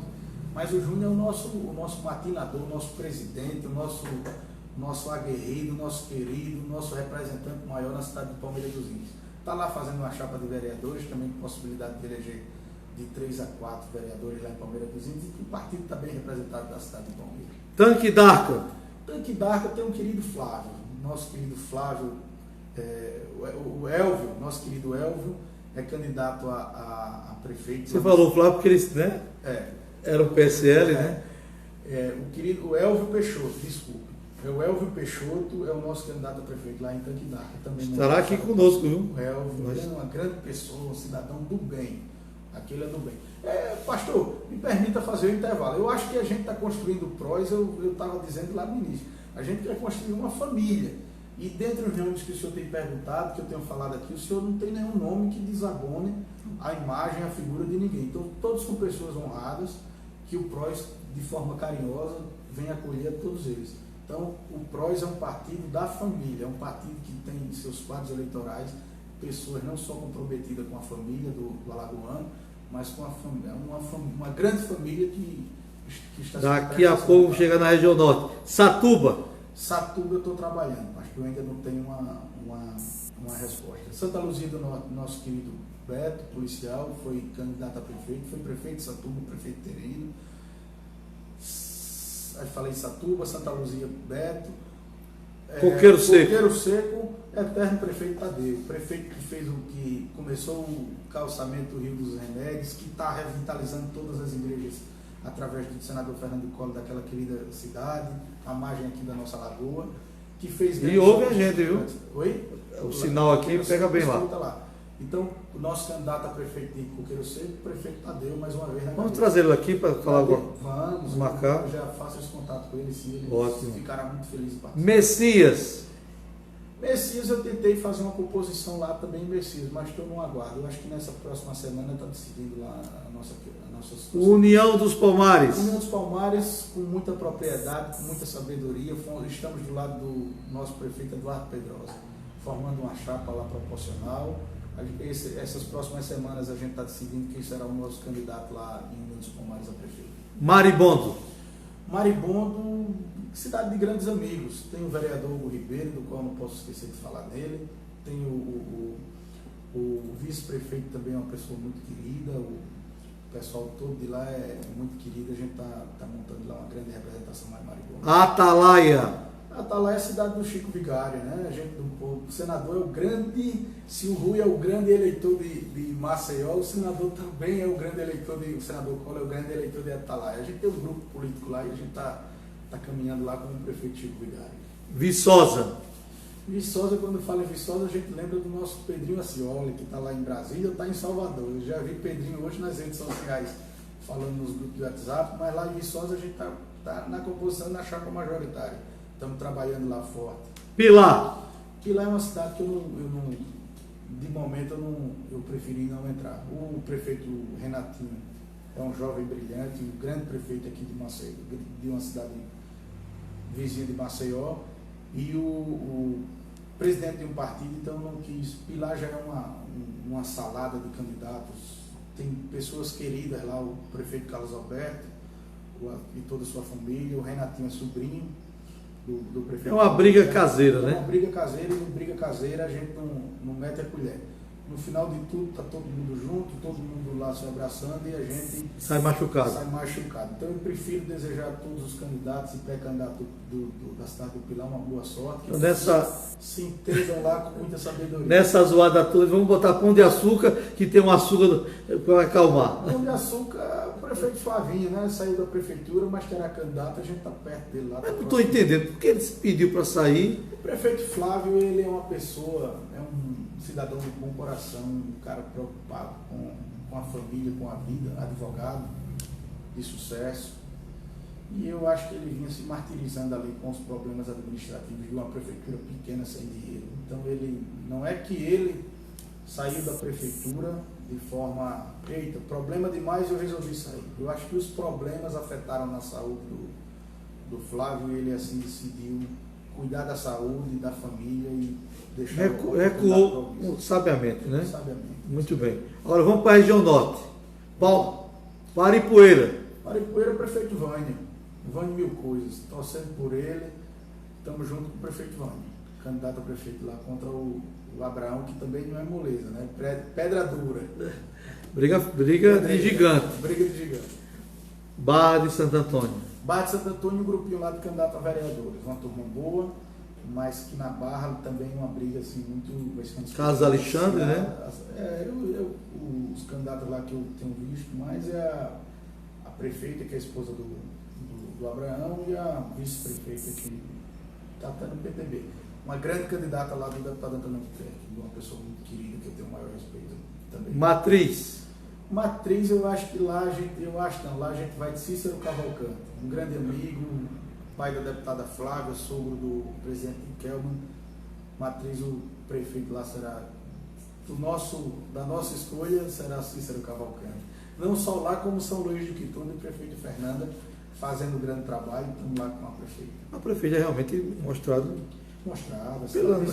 Speaker 2: mas o Júnior é o nosso matinador, o nosso presidente, o nosso aguerrido, o nosso querido, o nosso representante maior na cidade de Palmeira dos Índios. Está lá fazendo uma chapa de vereadores, também com possibilidade de eleger de 3 a 4 vereadores lá em Palmeira dos Índios, e o partido está bem representado da cidade de Palmeira.
Speaker 1: Tanque d'Arca.
Speaker 2: Tanque d'Arca tem um querido Flávio, nosso querido Flávio, o Elvio, nosso querido Elvio, é candidato a prefeito.
Speaker 1: Você falou Flávio porque eles, né? Era o PSL, né?
Speaker 2: O Elvio Peixoto, desculpe. O Elvio Peixoto é o nosso candidato a prefeito lá em Tanque d'Arca.
Speaker 1: Estará aqui conosco, viu?
Speaker 2: O Elvio é uma grande pessoa, um cidadão do bem. Aquele é do bem. Pastor, me permita fazer o intervalo. Eu acho que a gente está construindo o PROS, eu estava dizendo lá no início. A gente quer construir uma família. E dentre os nomes que o senhor tem perguntado, que eu tenho falado aqui, o senhor não tem nenhum nome que desabone a imagem, a figura de ninguém. Então, todos são pessoas honradas, que o PROS, de forma carinhosa, vem acolher todos eles. Então, o PROS é um partido da família, é um partido que tem em seus quadros eleitorais pessoas não só comprometidas com a família do alagoano, mas com a família, uma grande família que está...
Speaker 1: Daqui a pouco chega na região norte. Satuba
Speaker 2: eu estou trabalhando, mas eu ainda não tenho uma resposta. Santa Luzia do Norte, nosso querido Beto, policial, foi candidato a prefeito, foi prefeito de Satuba, prefeito Terino. falei Satuba, Santa Luzia, Beto,
Speaker 1: Coqueiro Seco.
Speaker 2: Coqueiro Seco, eterno prefeito Tadeu, prefeito que começou o calçamento do Rio dos Remédios, que está revitalizando todas as igrejas através do senador Fernando Collor, daquela querida cidade, a margem aqui da nossa lagoa, que fez...
Speaker 1: E ouve a gente, viu?
Speaker 2: Oi?
Speaker 1: O sinal aqui pega bem lá.
Speaker 2: Então, o nosso candidato a prefeito de Coqueiro Seco, o prefeito Tadeu, mais uma vez.
Speaker 1: Vamos trazê-lo aqui para falar agora.
Speaker 2: Vamos
Speaker 1: marcar.
Speaker 2: Eu já faço esse contato com ele, sim. Ele
Speaker 1: Ótimo.
Speaker 2: ficará muito feliz em participar.
Speaker 1: Messias,
Speaker 2: eu tentei fazer uma composição lá também em Messias, mas estou no aguardo. Eu acho que nessa próxima semana está decidindo lá a nossa situação.
Speaker 1: União dos Palmares.
Speaker 2: União dos Palmares, com muita propriedade, com muita sabedoria. Estamos do lado do nosso prefeito Eduardo Pedrosa, formando uma chapa lá proporcional. Essas próximas semanas a gente está decidindo quem será o nosso candidato lá em União dos Palmares a prefeito.
Speaker 1: Maribondo.
Speaker 2: Maribondo, cidade de grandes amigos. Tem o vereador Hugo Ribeiro, do qual não posso esquecer de falar dele. Tem o vice-prefeito também, é uma pessoa muito querida. O pessoal todo de lá é muito querido. A gente está montando lá uma grande representação lá em Maribondo.
Speaker 1: Atalaia.
Speaker 2: Atalaia é a cidade do Chico Vigário, né? O senador é o grande, se o Rui é o grande eleitor de Maceió, o senador também é o grande eleitor o senador Collor é o grande eleitor de Atalaia. A gente tem um grupo político lá e a gente está caminhando lá com o prefeito Chico Vigário.
Speaker 1: Viçosa.
Speaker 2: Viçosa, quando fala em Viçosa, a gente lembra do nosso Pedrinho Acioli, que está lá em Brasília ou está em Salvador. Eu já vi Pedrinho hoje nas redes sociais, falando nos grupos do WhatsApp, mas lá em Viçosa a gente está na composição na chapa majoritária. Estamos trabalhando lá forte.
Speaker 1: Pilar.
Speaker 2: Pilar é uma cidade que de momento eu preferi não entrar. O prefeito Renatinho é um jovem brilhante, um grande prefeito aqui de Maceió, de uma cidade vizinha de Maceió, e o presidente de um partido, então não quis. Pilar já é uma salada de candidatos, tem pessoas queridas lá, o prefeito Carlos Alberto e toda a sua família, o Renatinho é sobrinho do prefeito.
Speaker 1: É uma briga caseira, né?
Speaker 2: É uma briga caseira, e no briga caseira a gente não mete a colher. No final de tudo, está todo mundo junto, todo mundo lá se abraçando e a gente
Speaker 1: sai machucado.
Speaker 2: Então eu prefiro desejar a todos os candidatos e pré-candidatos da cidade do Pilar uma boa sorte, que se entendam lá com muita sabedoria.
Speaker 1: Nessa zoada toda, vamos botar pão de açúcar, que tem um açúcar para acalmar.
Speaker 2: Pão de açúcar, o prefeito Flavinho, né? Saiu da prefeitura, mas terá candidato, a gente está perto dele lá.
Speaker 1: Eu não estou entendendo, por que ele se pediu para sair?
Speaker 2: O prefeito Flávio, ele é uma pessoa, é um cidadão de bom coração, um cara preocupado com a família, com a vida, advogado de sucesso. E eu acho que ele vinha se martirizando ali com os problemas administrativos de uma prefeitura pequena sem dinheiro. Então não é que ele saiu da prefeitura de forma, eita, problema demais, eu resolvi sair. Eu acho que os problemas afetaram na saúde do Flávio e ele assim decidiu cuidar da saúde, da família e deixar...
Speaker 1: Recuou sabiamente, né?
Speaker 2: Sabiamente.
Speaker 1: Muito bem. Agora vamos para a região norte. Paripueira.
Speaker 2: Paripueira, prefeito Vânia. Vânia Mil Coisas. Torcendo por ele. Estamos junto com o prefeito Vânia. Candidato a prefeito lá contra o Abraão, que também não é moleza, né? Pedra dura.
Speaker 1: Briga de gigante.
Speaker 2: Briga de gigante.
Speaker 1: Barra de Santo Antônio.
Speaker 2: Barra de Santo Antônio, um grupinho lá de candidato a vereadores. Uma turma boa, mas que na Barra também uma briga assim muito...
Speaker 1: Carlos Alexandre, né?
Speaker 2: Os candidatos lá que eu tenho visto mais é a prefeita, que é a esposa do Abraão, e a vice-prefeita, que está até no PTB. Uma grande candidata lá do deputado Antônio Albuquerque, uma pessoa muito querida, que eu tenho o maior respeito também.
Speaker 1: Matriz,
Speaker 2: eu acho que lá a gente vai de Cícero Cavalcante, um grande amigo, pai da deputada Flávia, sogro do presidente Kelman. Matriz, o prefeito lá será, da nossa escolha, será Cícero Cavalcante. Não só lá, como São Luís do Quitunda e o prefeito Fernanda, fazendo um grande trabalho, estamos lá com a prefeita.
Speaker 1: A prefeita é realmente mostrada,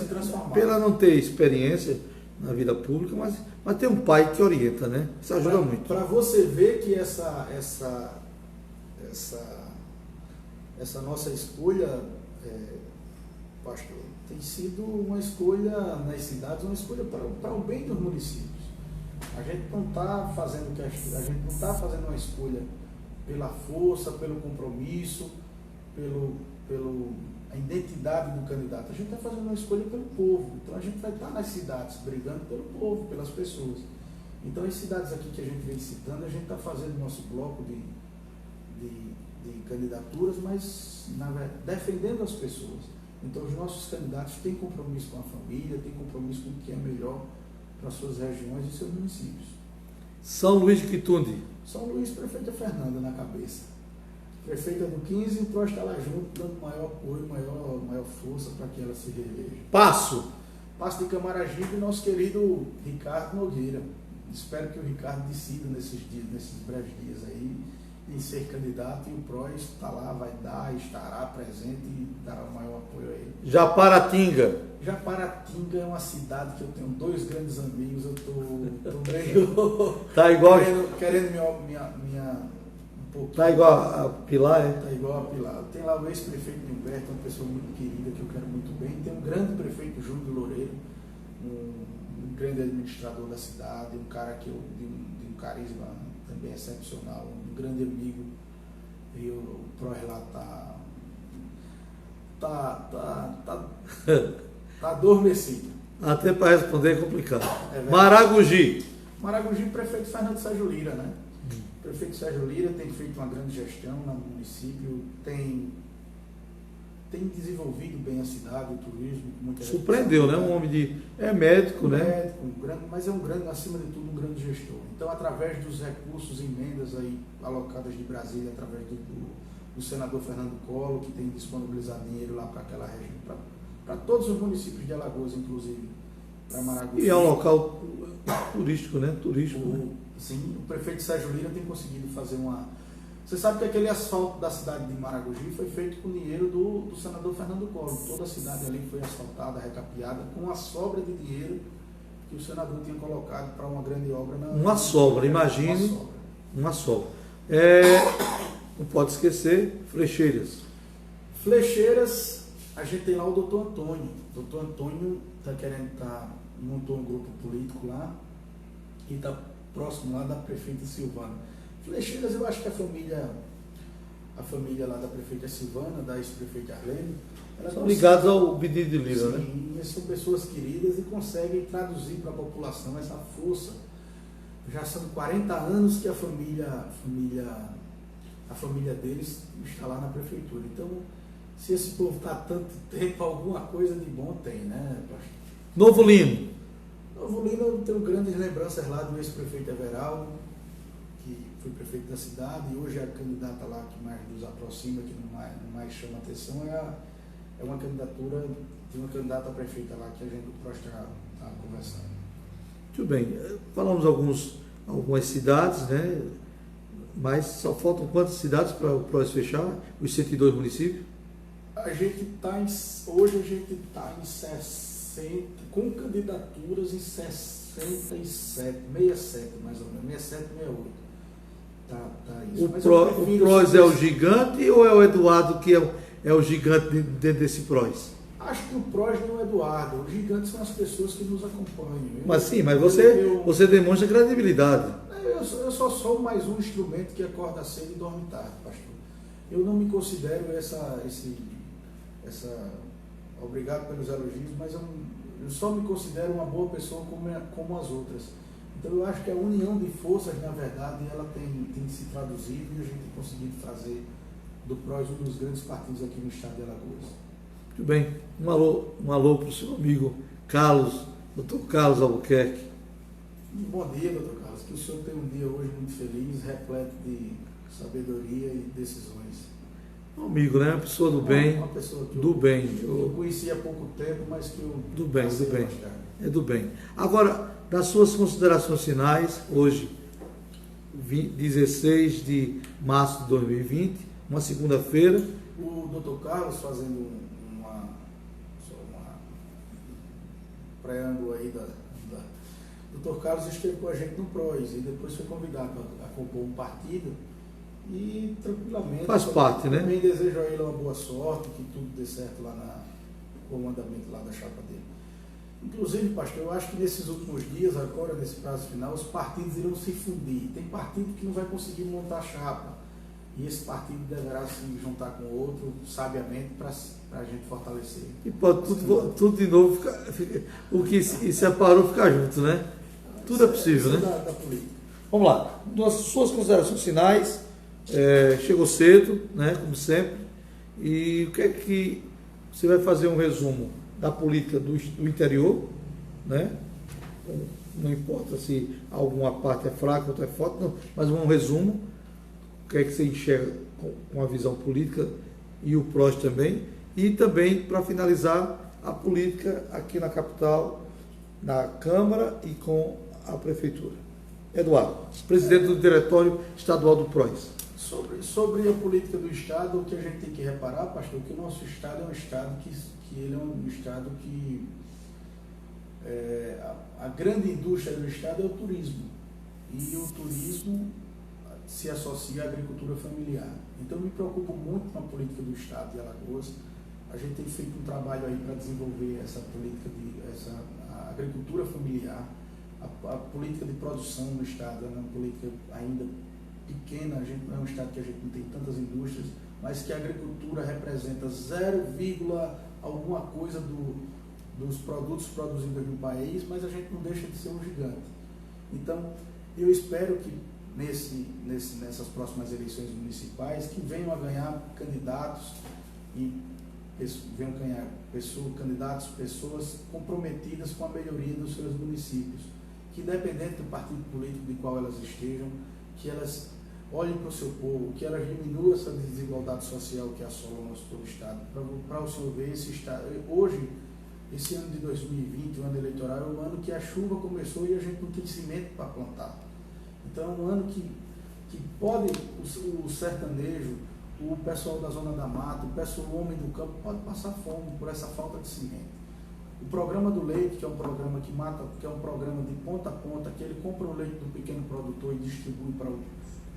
Speaker 2: transformada.
Speaker 1: Pela não ter experiência na vida pública, mas tem um pai que orienta, né? Isso ajuda muito.
Speaker 2: Para você ver que essa nossa escolha, pastor, tem sido uma escolha nas cidades, uma escolha para o bem dos municípios. A gente não está fazendo uma escolha pela força, pelo compromisso, a identidade do candidato. A gente está fazendo uma escolha pelo povo. Então a gente vai estar nas cidades brigando pelo povo, pelas pessoas. Então as cidades aqui que a gente vem citando, a gente está fazendo nosso bloco de candidaturas, mas defendendo as pessoas. Então os nossos candidatos têm compromisso com a família, têm compromisso com o que é melhor para as suas regiões e seus municípios.
Speaker 1: São Luís de Quitunde.
Speaker 2: São Luís, prefeita Fernanda na cabeça. Prefeita do 15, o PRO está lá junto, dando maior apoio, maior força para que ela se reeleja.
Speaker 1: Passo
Speaker 2: de Camaragibe, nosso querido Ricardo Nogueira. Espero que o Ricardo decida nesses breves dias aí, em ser candidato, e o PRO está lá, vai dar, estará presente e dará o maior apoio a ele.
Speaker 1: Japaratinga.
Speaker 2: Japaratinga é uma cidade que eu tenho 2 grandes amigos, eu estou meio
Speaker 1: Tá igual
Speaker 2: querendo um pouco.
Speaker 1: Tá igual a Pilar, é?
Speaker 2: Tá igual a Pilar. Tem lá o ex-prefeito Humberto, uma pessoa muito querida que eu quero muito bem. Tem um grande prefeito Júlio Loureiro, um grande administrador da cidade, um cara de um carisma também excepcional, um grande amigo. E o PRO lá tá adormecido.
Speaker 1: Até para responder é complicado. Maragogi.
Speaker 2: Maragogi, prefeito Fernando Sérgio Lira, né? O prefeito Sérgio Lira tem feito uma grande gestão no município, tem desenvolvido bem a cidade, o turismo. Com muita
Speaker 1: Surpreendeu, né? Um homem é médico, né?
Speaker 2: Médico, mas é acima de tudo, um grande gestor. Então, através dos recursos, emendas aí alocadas de Brasília, através do senador Fernando Collor, que tem disponibilizado dinheiro lá para aquela região, para todos os municípios de Alagoas, inclusive, para Maragogi.
Speaker 1: E é um local turístico, né?
Speaker 2: Sim, o prefeito Sérgio Lira tem conseguido fazer uma... Você sabe que aquele asfalto da cidade de Maragogi foi feito com dinheiro do senador Fernando Collor. Toda a cidade ali foi asfaltada, recapeada, com a sobra de dinheiro que o senador tinha colocado para uma grande obra.
Speaker 1: Uma sobra, imagine. Uma sobra. Não pode esquecer,
Speaker 2: Flecheiras, a gente tem lá o doutor Antônio. O doutor Antônio montou um grupo político lá e está próximo lá da prefeita Silvana. Flecheiras, eu acho que a família lá da prefeita Silvana, da ex-prefeita Arlene,
Speaker 1: são ligados ao pedido de Lira, né?
Speaker 2: Sim, são pessoas queridas e conseguem traduzir para a população essa força. Já são 40 anos que a família deles está lá na prefeitura. Então, se esse povo está tanto tempo, alguma coisa de bom tem, né, pastor?
Speaker 1: Novo Lino,
Speaker 2: eu tenho grandes lembranças lá do ex-prefeito Everaldo, que foi prefeito da cidade, e hoje a candidata lá que mais nos aproxima, que não mais chama atenção, é uma candidatura de uma candidata prefeita lá, que a gente está conversando.
Speaker 1: Muito bem, falamos algumas cidades, né? Mas só faltam quantas cidades para o PROS fechar? Os 102 municípios?
Speaker 2: Hoje a gente está em 60, com candidaturas em 67 mais ou menos, 67, 68. Tá isso.
Speaker 1: O PROS é o gigante ou é o Eduardo que é o gigante dentro desse PROS?
Speaker 2: Acho que o PROS não é o Eduardo, os gigantes são as pessoas que nos acompanham.
Speaker 1: Mas você demonstra credibilidade.
Speaker 2: Eu só sou mais um instrumento que acorda cedo e dorme tarde, pastor. Eu não me considero obrigado pelos elogios, mas eu só me considero uma boa pessoa como as outras. Então eu acho que a união de forças, na verdade, ela tem se traduzido e a gente tem conseguido fazer do PROS um dos grandes partidos aqui no estado de Alagoas.
Speaker 1: Muito bem. Um alô para o seu amigo Carlos, doutor Carlos Albuquerque.
Speaker 2: Bom dia, doutor Carlos. Que o senhor tenha um dia hoje muito feliz, repleto de sabedoria e decisões.
Speaker 1: Um amigo, né? Uma pessoa do bem.
Speaker 2: Uma pessoa que
Speaker 1: eu
Speaker 2: conheci há pouco tempo, mas que eu...
Speaker 1: Do bem. É do bem. Agora, das suas considerações finais, hoje, 16 de março de 2020, uma segunda-feira.
Speaker 2: O doutor Carlos, fazendo uma preâmbulo aí doutor Carlos esteve com a gente no PROS e depois foi convidado a compor um partido e tranquilamente...
Speaker 1: Faz parte, né?
Speaker 2: Também desejo a ele uma boa sorte, que tudo dê certo lá no comandamento lá da chapa dele. Inclusive, pastor, eu acho que nesses últimos dias, agora nesse prazo final, os partidos irão se fundir. Tem partido que não vai conseguir montar chapa. E esse partido deverá se juntar com o outro, sabiamente, para a gente fortalecer.
Speaker 1: E pode tudo de novo, o que se separou ficar junto, né? Tudo é possível, né?
Speaker 2: Da política.
Speaker 1: Vamos lá. Nas suas considerações finais, chegou cedo, né? Como sempre. E o que é que você vai fazer um resumo da política do interior, né? Não importa se alguma parte é fraca, outra é forte, não, mas um resumo. O que é que você enxerga com a visão política e o PROS também. E também, para finalizar, a política aqui na capital, na Câmara e com a Prefeitura. Eduardo, presidente do Diretório Estadual do PROS.
Speaker 2: Sobre a política do Estado, o que a gente tem que reparar, pastor, que o nosso Estado é um Estado que ele é um Estado que a grande indústria do Estado é o turismo. E o turismo se associa à agricultura familiar. Então, eu me preocupo muito com a política do Estado de Alagoas. A gente tem feito um trabalho aí para desenvolver essa política a agricultura familiar, a política de produção no Estado. É uma política ainda pequena, a gente não é um Estado que a gente não tem tantas indústrias, mas que a agricultura representa 0, alguma coisa dos produtos produzidos no país, mas a gente não deixa de ser um gigante. Então, eu espero que nessas próximas eleições municipais, que venham a ganhar candidatos pessoas comprometidas com a melhoria dos seus municípios, que independente do partido político de qual elas estejam, que elas olhem para o seu povo, que elas diminuam essa desigualdade social que assola o nosso todo Estado, para o senhor ver esse Estado. Hoje, esse ano de 2020, o ano eleitoral, é o ano que a chuva começou e a gente não tem cimento para plantar. Então, é um ano que pode o sertanejo, o pessoal da Zona da Mata, o homem do campo, pode passar fome por essa falta de cimento. O programa do leite, que é um programa que é um programa de ponta a ponta, que ele compra o leite do pequeno produtor e distribui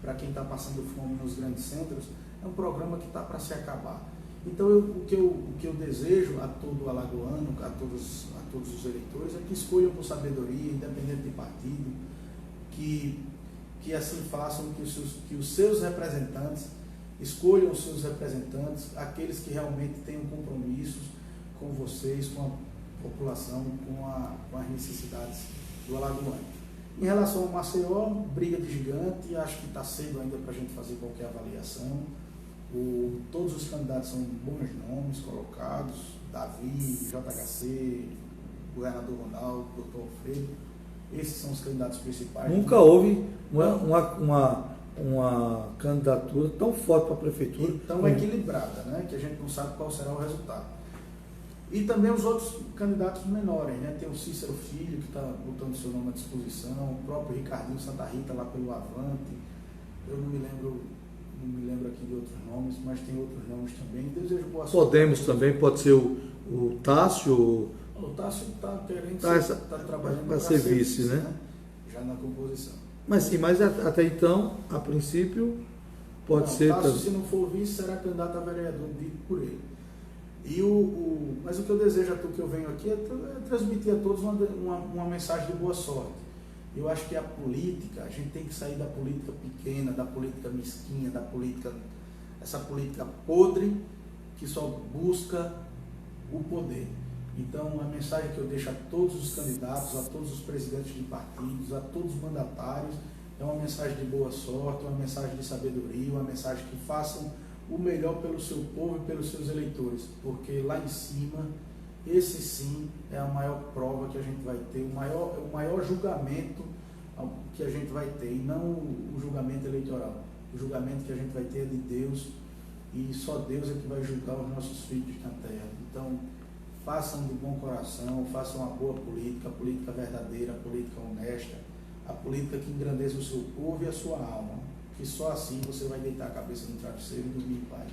Speaker 2: para quem está passando fome nos grandes centros, é um programa que está para se acabar. Então, o que eu desejo a todo alagoano, a todos os eleitores, é que escolham por sabedoria, independente de partido, que assim façam, que os seus representantes escolham os seus representantes, aqueles que realmente tenham compromissos com vocês, com a população, com as necessidades do alagoano. Em relação ao Maceió, briga de gigante, acho que está cedo ainda para a gente fazer qualquer avaliação. Todos os candidatos são bons nomes colocados, Davi, JHC, governador Ronaldo, doutor Alfredo. Esses são os candidatos principais.
Speaker 1: Nunca houve uma candidatura tão forte para a prefeitura.
Speaker 2: Tão equilibrada, né? Que a gente não sabe qual será o resultado. E também os outros candidatos menores, né? Tem o Cícero Filho, que está botando seu nome à disposição, o próprio Ricardinho Santa Rita lá pelo Avante. Eu não me lembro aqui de outros nomes, mas tem outros nomes também. Desejo boa sorte.
Speaker 1: Podemos também, pode ser o Tássio.
Speaker 2: O Tássio está querendo tá trabalhando
Speaker 1: para ser vice, né?
Speaker 2: Já na composição.
Speaker 1: Mas sim, mas até então, a princípio, pode ser.
Speaker 2: O Tássio, se não for vice, será candidato a vereador, dito por ele. Mas o que eu desejo a tu que eu venho aqui é transmitir a todos uma mensagem de boa sorte. Eu acho que a política, a gente tem que sair da política pequena, da política mesquinha, essa política podre que só busca o poder. Então, a mensagem que eu deixo a todos os candidatos, a todos os presidentes de partidos, a todos os mandatários, é uma mensagem de boa sorte, uma mensagem de sabedoria, uma mensagem que façam o melhor pelo seu povo e pelos seus eleitores, porque lá em cima, esse sim é a maior prova que a gente vai ter, o maior julgamento que a gente vai ter, e não o julgamento eleitoral. O julgamento que a gente vai ter é de Deus, e só Deus é que vai julgar os nossos filhos na terra. Então, façam de bom coração, façam uma boa política, a política verdadeira, a política honesta, a política que engrandeça o seu povo e a sua alma, que só assim você vai deitar a cabeça no travesseiro e dormir em paz.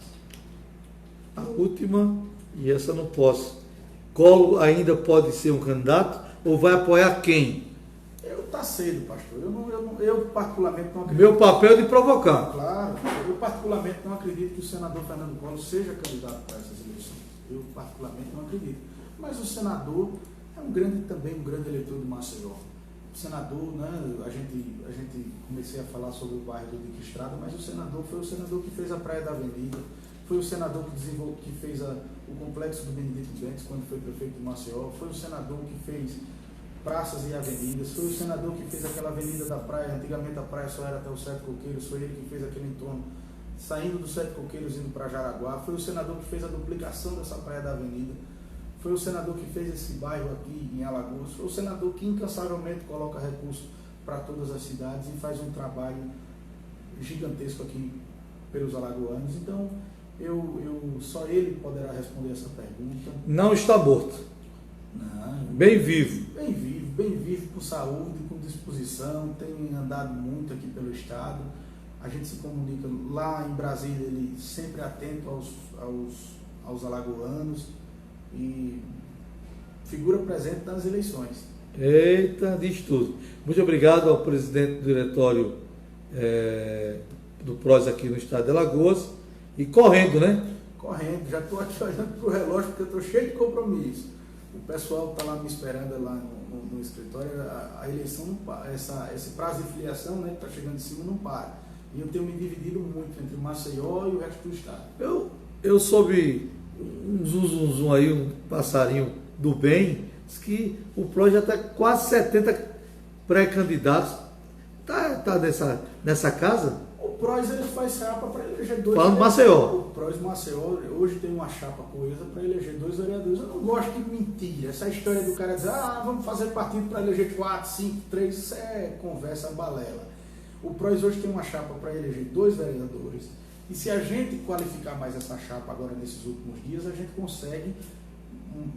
Speaker 1: A última, e essa não posso. Collor ainda pode ser um candidato ou vai apoiar quem?
Speaker 2: Está cedo, pastor. Eu particularmente não acredito.
Speaker 1: Meu papel é de provocar.
Speaker 2: Claro, eu particularmente não acredito que o senador Fernando Collor seja candidato para essas eleições. Eu particularmente não acredito. Mas o senador é também um grande eleitor do Maceió. senador, né? A gente comecei a falar sobre o bairro do Dique Estrada, mas o senador foi o senador que fez a Praia da Avenida, foi o senador que fez o complexo do Benedito Bentes quando foi prefeito de Maceió, foi o senador que fez praças e avenidas, foi o senador que fez aquela avenida da praia, antigamente a praia só era até o Sete Coqueiros, foi ele que fez aquele entorno, saindo do Sete Coqueiros indo para Jaraguá, foi o senador que fez a duplicação dessa praia da avenida, foi o senador que fez esse bairro aqui em Alagoas, foi o senador que incansavelmente coloca recursos para todas as cidades e faz um trabalho gigantesco aqui pelos alagoanos. Então, só ele poderá responder essa pergunta.
Speaker 1: Não está morto.
Speaker 2: Não.
Speaker 1: Bem vivo.
Speaker 2: Bem vivo, com saúde, com disposição, tem andado muito aqui pelo estado. A gente se comunica lá em Brasília, ele sempre atento aos alagoanos e figura presente nas eleições.
Speaker 1: Eita, diz tudo. Muito obrigado ao presidente do diretório do PROS aqui no estado de Alagoas. E correndo, né?
Speaker 2: Correndo, já estou aqui olhando para o relógio porque eu estou cheio de compromisso. O pessoal está lá me esperando lá no escritório, a eleição não para, esse prazo de filiação, né, que está chegando em cima, não para. E eu tenho me dividido muito entre Maceió e o resto do estado.
Speaker 1: Eu soube um zum aí, um passarinho do bem, diz que o PROS já está quase 70 pré-candidatos. Tá nessa casa?
Speaker 2: O PROS ele faz chapa para eleger dois.
Speaker 1: Falando Maceió.
Speaker 2: O PROS Maceió hoje tem uma chapa coesa para eleger 2 vereadores. Eu não gosto de mentira. Essa história do cara dizer, vamos fazer partido para eleger 4, 5, 3, isso é conversa balela. O PROS hoje tem uma chapa para eleger 2 vereadores. E se a gente qualificar mais essa chapa agora nesses últimos dias, a gente consegue,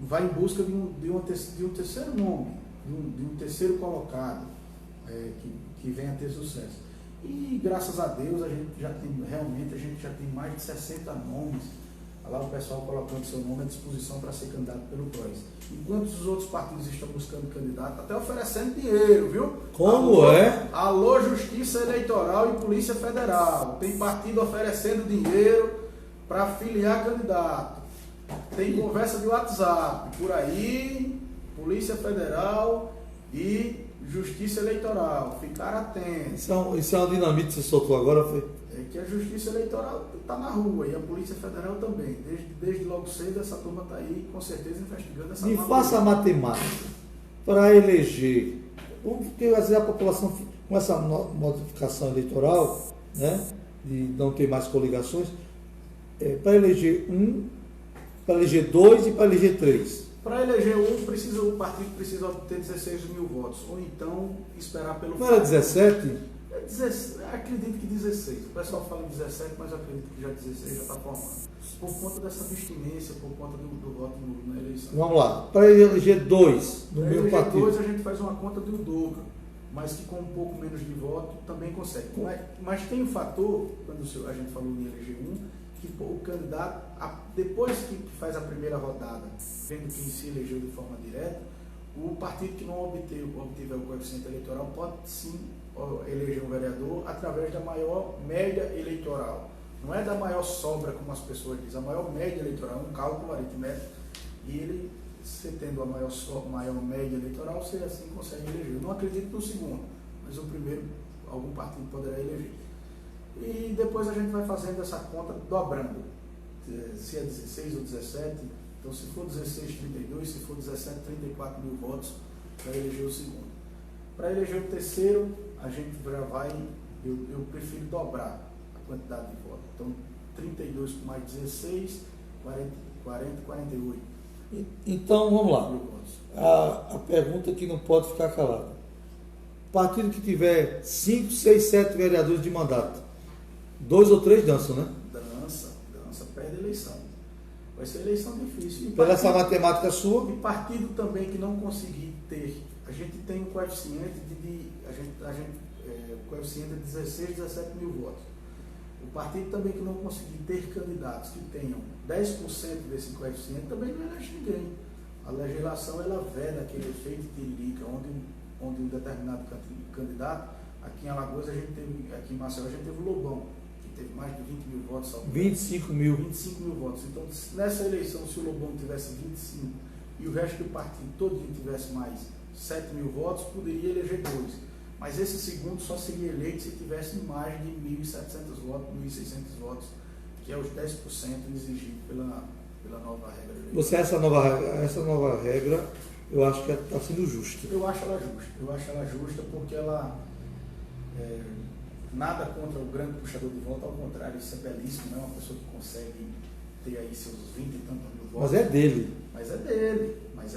Speaker 2: vai em busca de um terceiro nome, de um terceiro colocado, que venha a ter sucesso. E graças a Deus a gente já tem mais de 60 nomes. Lá o pessoal colocando seu nome à disposição para ser candidato pelo PROS. Enquanto os outros partidos estão buscando candidato, até oferecendo dinheiro, viu?
Speaker 1: Como é?
Speaker 2: Alô, Justiça Eleitoral e Polícia Federal. Tem partido oferecendo dinheiro para filiar candidato. Tem conversa de WhatsApp por aí, Polícia Federal e Justiça Eleitoral, ficar atentos.
Speaker 1: Isso é uma dinamite que você soltou agora, foi?
Speaker 2: É que a Justiça Eleitoral está na rua e a Polícia Federal também. Desde logo cedo essa turma está aí, com certeza, investigando essa
Speaker 1: Me faça a matemática para eleger, porque às vezes a população, com essa modificação eleitoral, né, de não ter mais coligações, para eleger 1, para eleger 2 e para eleger 3.
Speaker 2: Para eleger o partido precisa obter 16 mil votos, ou então esperar pelo...
Speaker 1: Não era 17?
Speaker 2: Acredito que 16. O pessoal fala em 17, mas eu acredito que já 16 já está formando. Por conta dessa vestimência, por conta do voto na eleição.
Speaker 1: Vamos lá. Para eleger 2 no meu partido.
Speaker 2: Para eleger 2 a gente faz uma conta do dobro, mas que com um pouco menos de voto também consegue. Mas tem um fator, quando a gente falou em eleger 1, que o candidato, depois que faz a primeira rodada, vendo quem se elegeu de forma direta, o partido que não obtiver o coeficiente eleitoral pode sim eleger um vereador através da maior média eleitoral. Não é da maior sobra, como as pessoas dizem, a maior média eleitoral, um cálculo aritmético, e ele, você tendo a maior média eleitoral, você assim consegue eleger. Eu não acredito no segundo, mas o primeiro, algum partido poderá eleger. E depois a gente vai fazendo essa conta dobrando, se é 16 ou 17, então se for 16, 32, se for 17, 34 mil votos para eleger o segundo. Para eleger o terceiro, a gente já vai, eu prefiro dobrar a quantidade de votos. Então 32 com mais 16, 40, 48.
Speaker 1: Então vamos lá. A pergunta que não pode ficar calada. Partido que tiver 5, 6, 7 vereadores de mandato, 2 ou 3 dançam, né?
Speaker 2: Dança, perde a eleição. Vai ser eleição difícil.
Speaker 1: Pela essa matemática sua.
Speaker 2: E partido também que não conseguir ter, a gente tem um coeficiente coeficiente de 16, 17 mil votos. O partido também que não conseguir ter candidatos que tenham 10% desse coeficiente também não elege ninguém. A legislação ela veda aquele efeito de liga, onde um determinado candidato, aqui em Alagoas aqui em Maceió a gente teve o Lobão, que teve mais de 20 mil votos.
Speaker 1: 25 mil.
Speaker 2: 25 mil votos. Então, nessa eleição, se o Lobão tivesse 25 e o resto do partido todo tivesse mais 7 mil votos, poderia eleger 2. Mas esse segundo só seria eleito se tivesse mais de 1.700 votos, 1.600 votos, que é os 10% exigido pela nova regra.
Speaker 1: Você, essa nova regra, eu acho que está sendo justa.
Speaker 2: Eu acho ela justa porque ela nada contra o grande puxador de voto, ao contrário, isso é belíssimo, né? Uma pessoa que consegue ter aí seus 20 e tantos mil votos.
Speaker 1: Mas é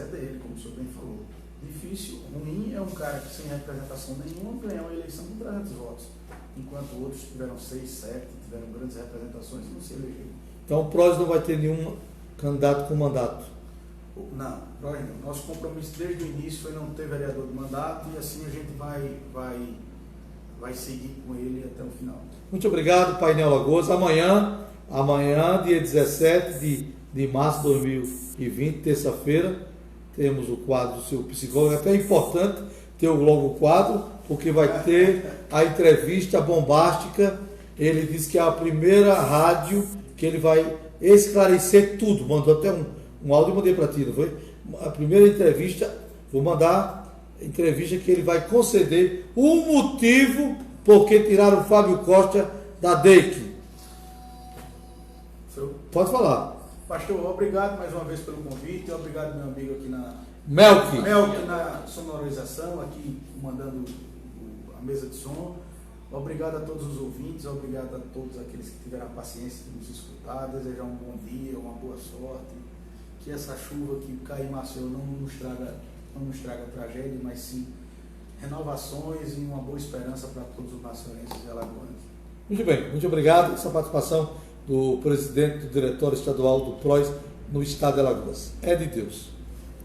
Speaker 1: dele, como o senhor bem falou. Difícil, ruim é um cara que sem representação nenhuma ganhar uma eleição com 300 votos, enquanto outros tiveram 6, 7, tiveram grandes representações e não se elegeram. Então o PROS não vai ter nenhum candidato com mandato?
Speaker 2: Não, PROS não. Nosso compromisso desde o início foi não ter vereador de mandato e assim a gente vai seguir com ele até o final.
Speaker 1: Muito obrigado, Painel Lagoas. Amanhã, dia 17 de março de 2020, terça-feira, temos o quadro do seu psicólogo. É até importante ter logo o quadro, porque vai ter a entrevista bombástica. Ele disse que é a primeira rádio que ele vai esclarecer tudo. Mandou até um áudio e mandei para ti, não foi? A primeira entrevista, vou mandar a entrevista que ele vai conceder o motivo por que tiraram o Fábio Costa da DEIC. Pode falar.
Speaker 2: Pastor, obrigado mais uma vez pelo convite, obrigado meu amigo aqui na
Speaker 1: Melk
Speaker 2: na sonorização, aqui comandando a mesa de som. Obrigado a todos os ouvintes, obrigado a todos aqueles que tiveram a paciência de nos escutar, desejar um bom dia, uma boa sorte, que essa chuva que cai em Maceió não nos traga tragédia, mas sim renovações e uma boa esperança para todos os maceioenses e alagoanos.
Speaker 1: Muito bem, muito obrigado. Essa participação do presidente do Diretório Estadual do PROS no Estado de Alagoas. É de Deus.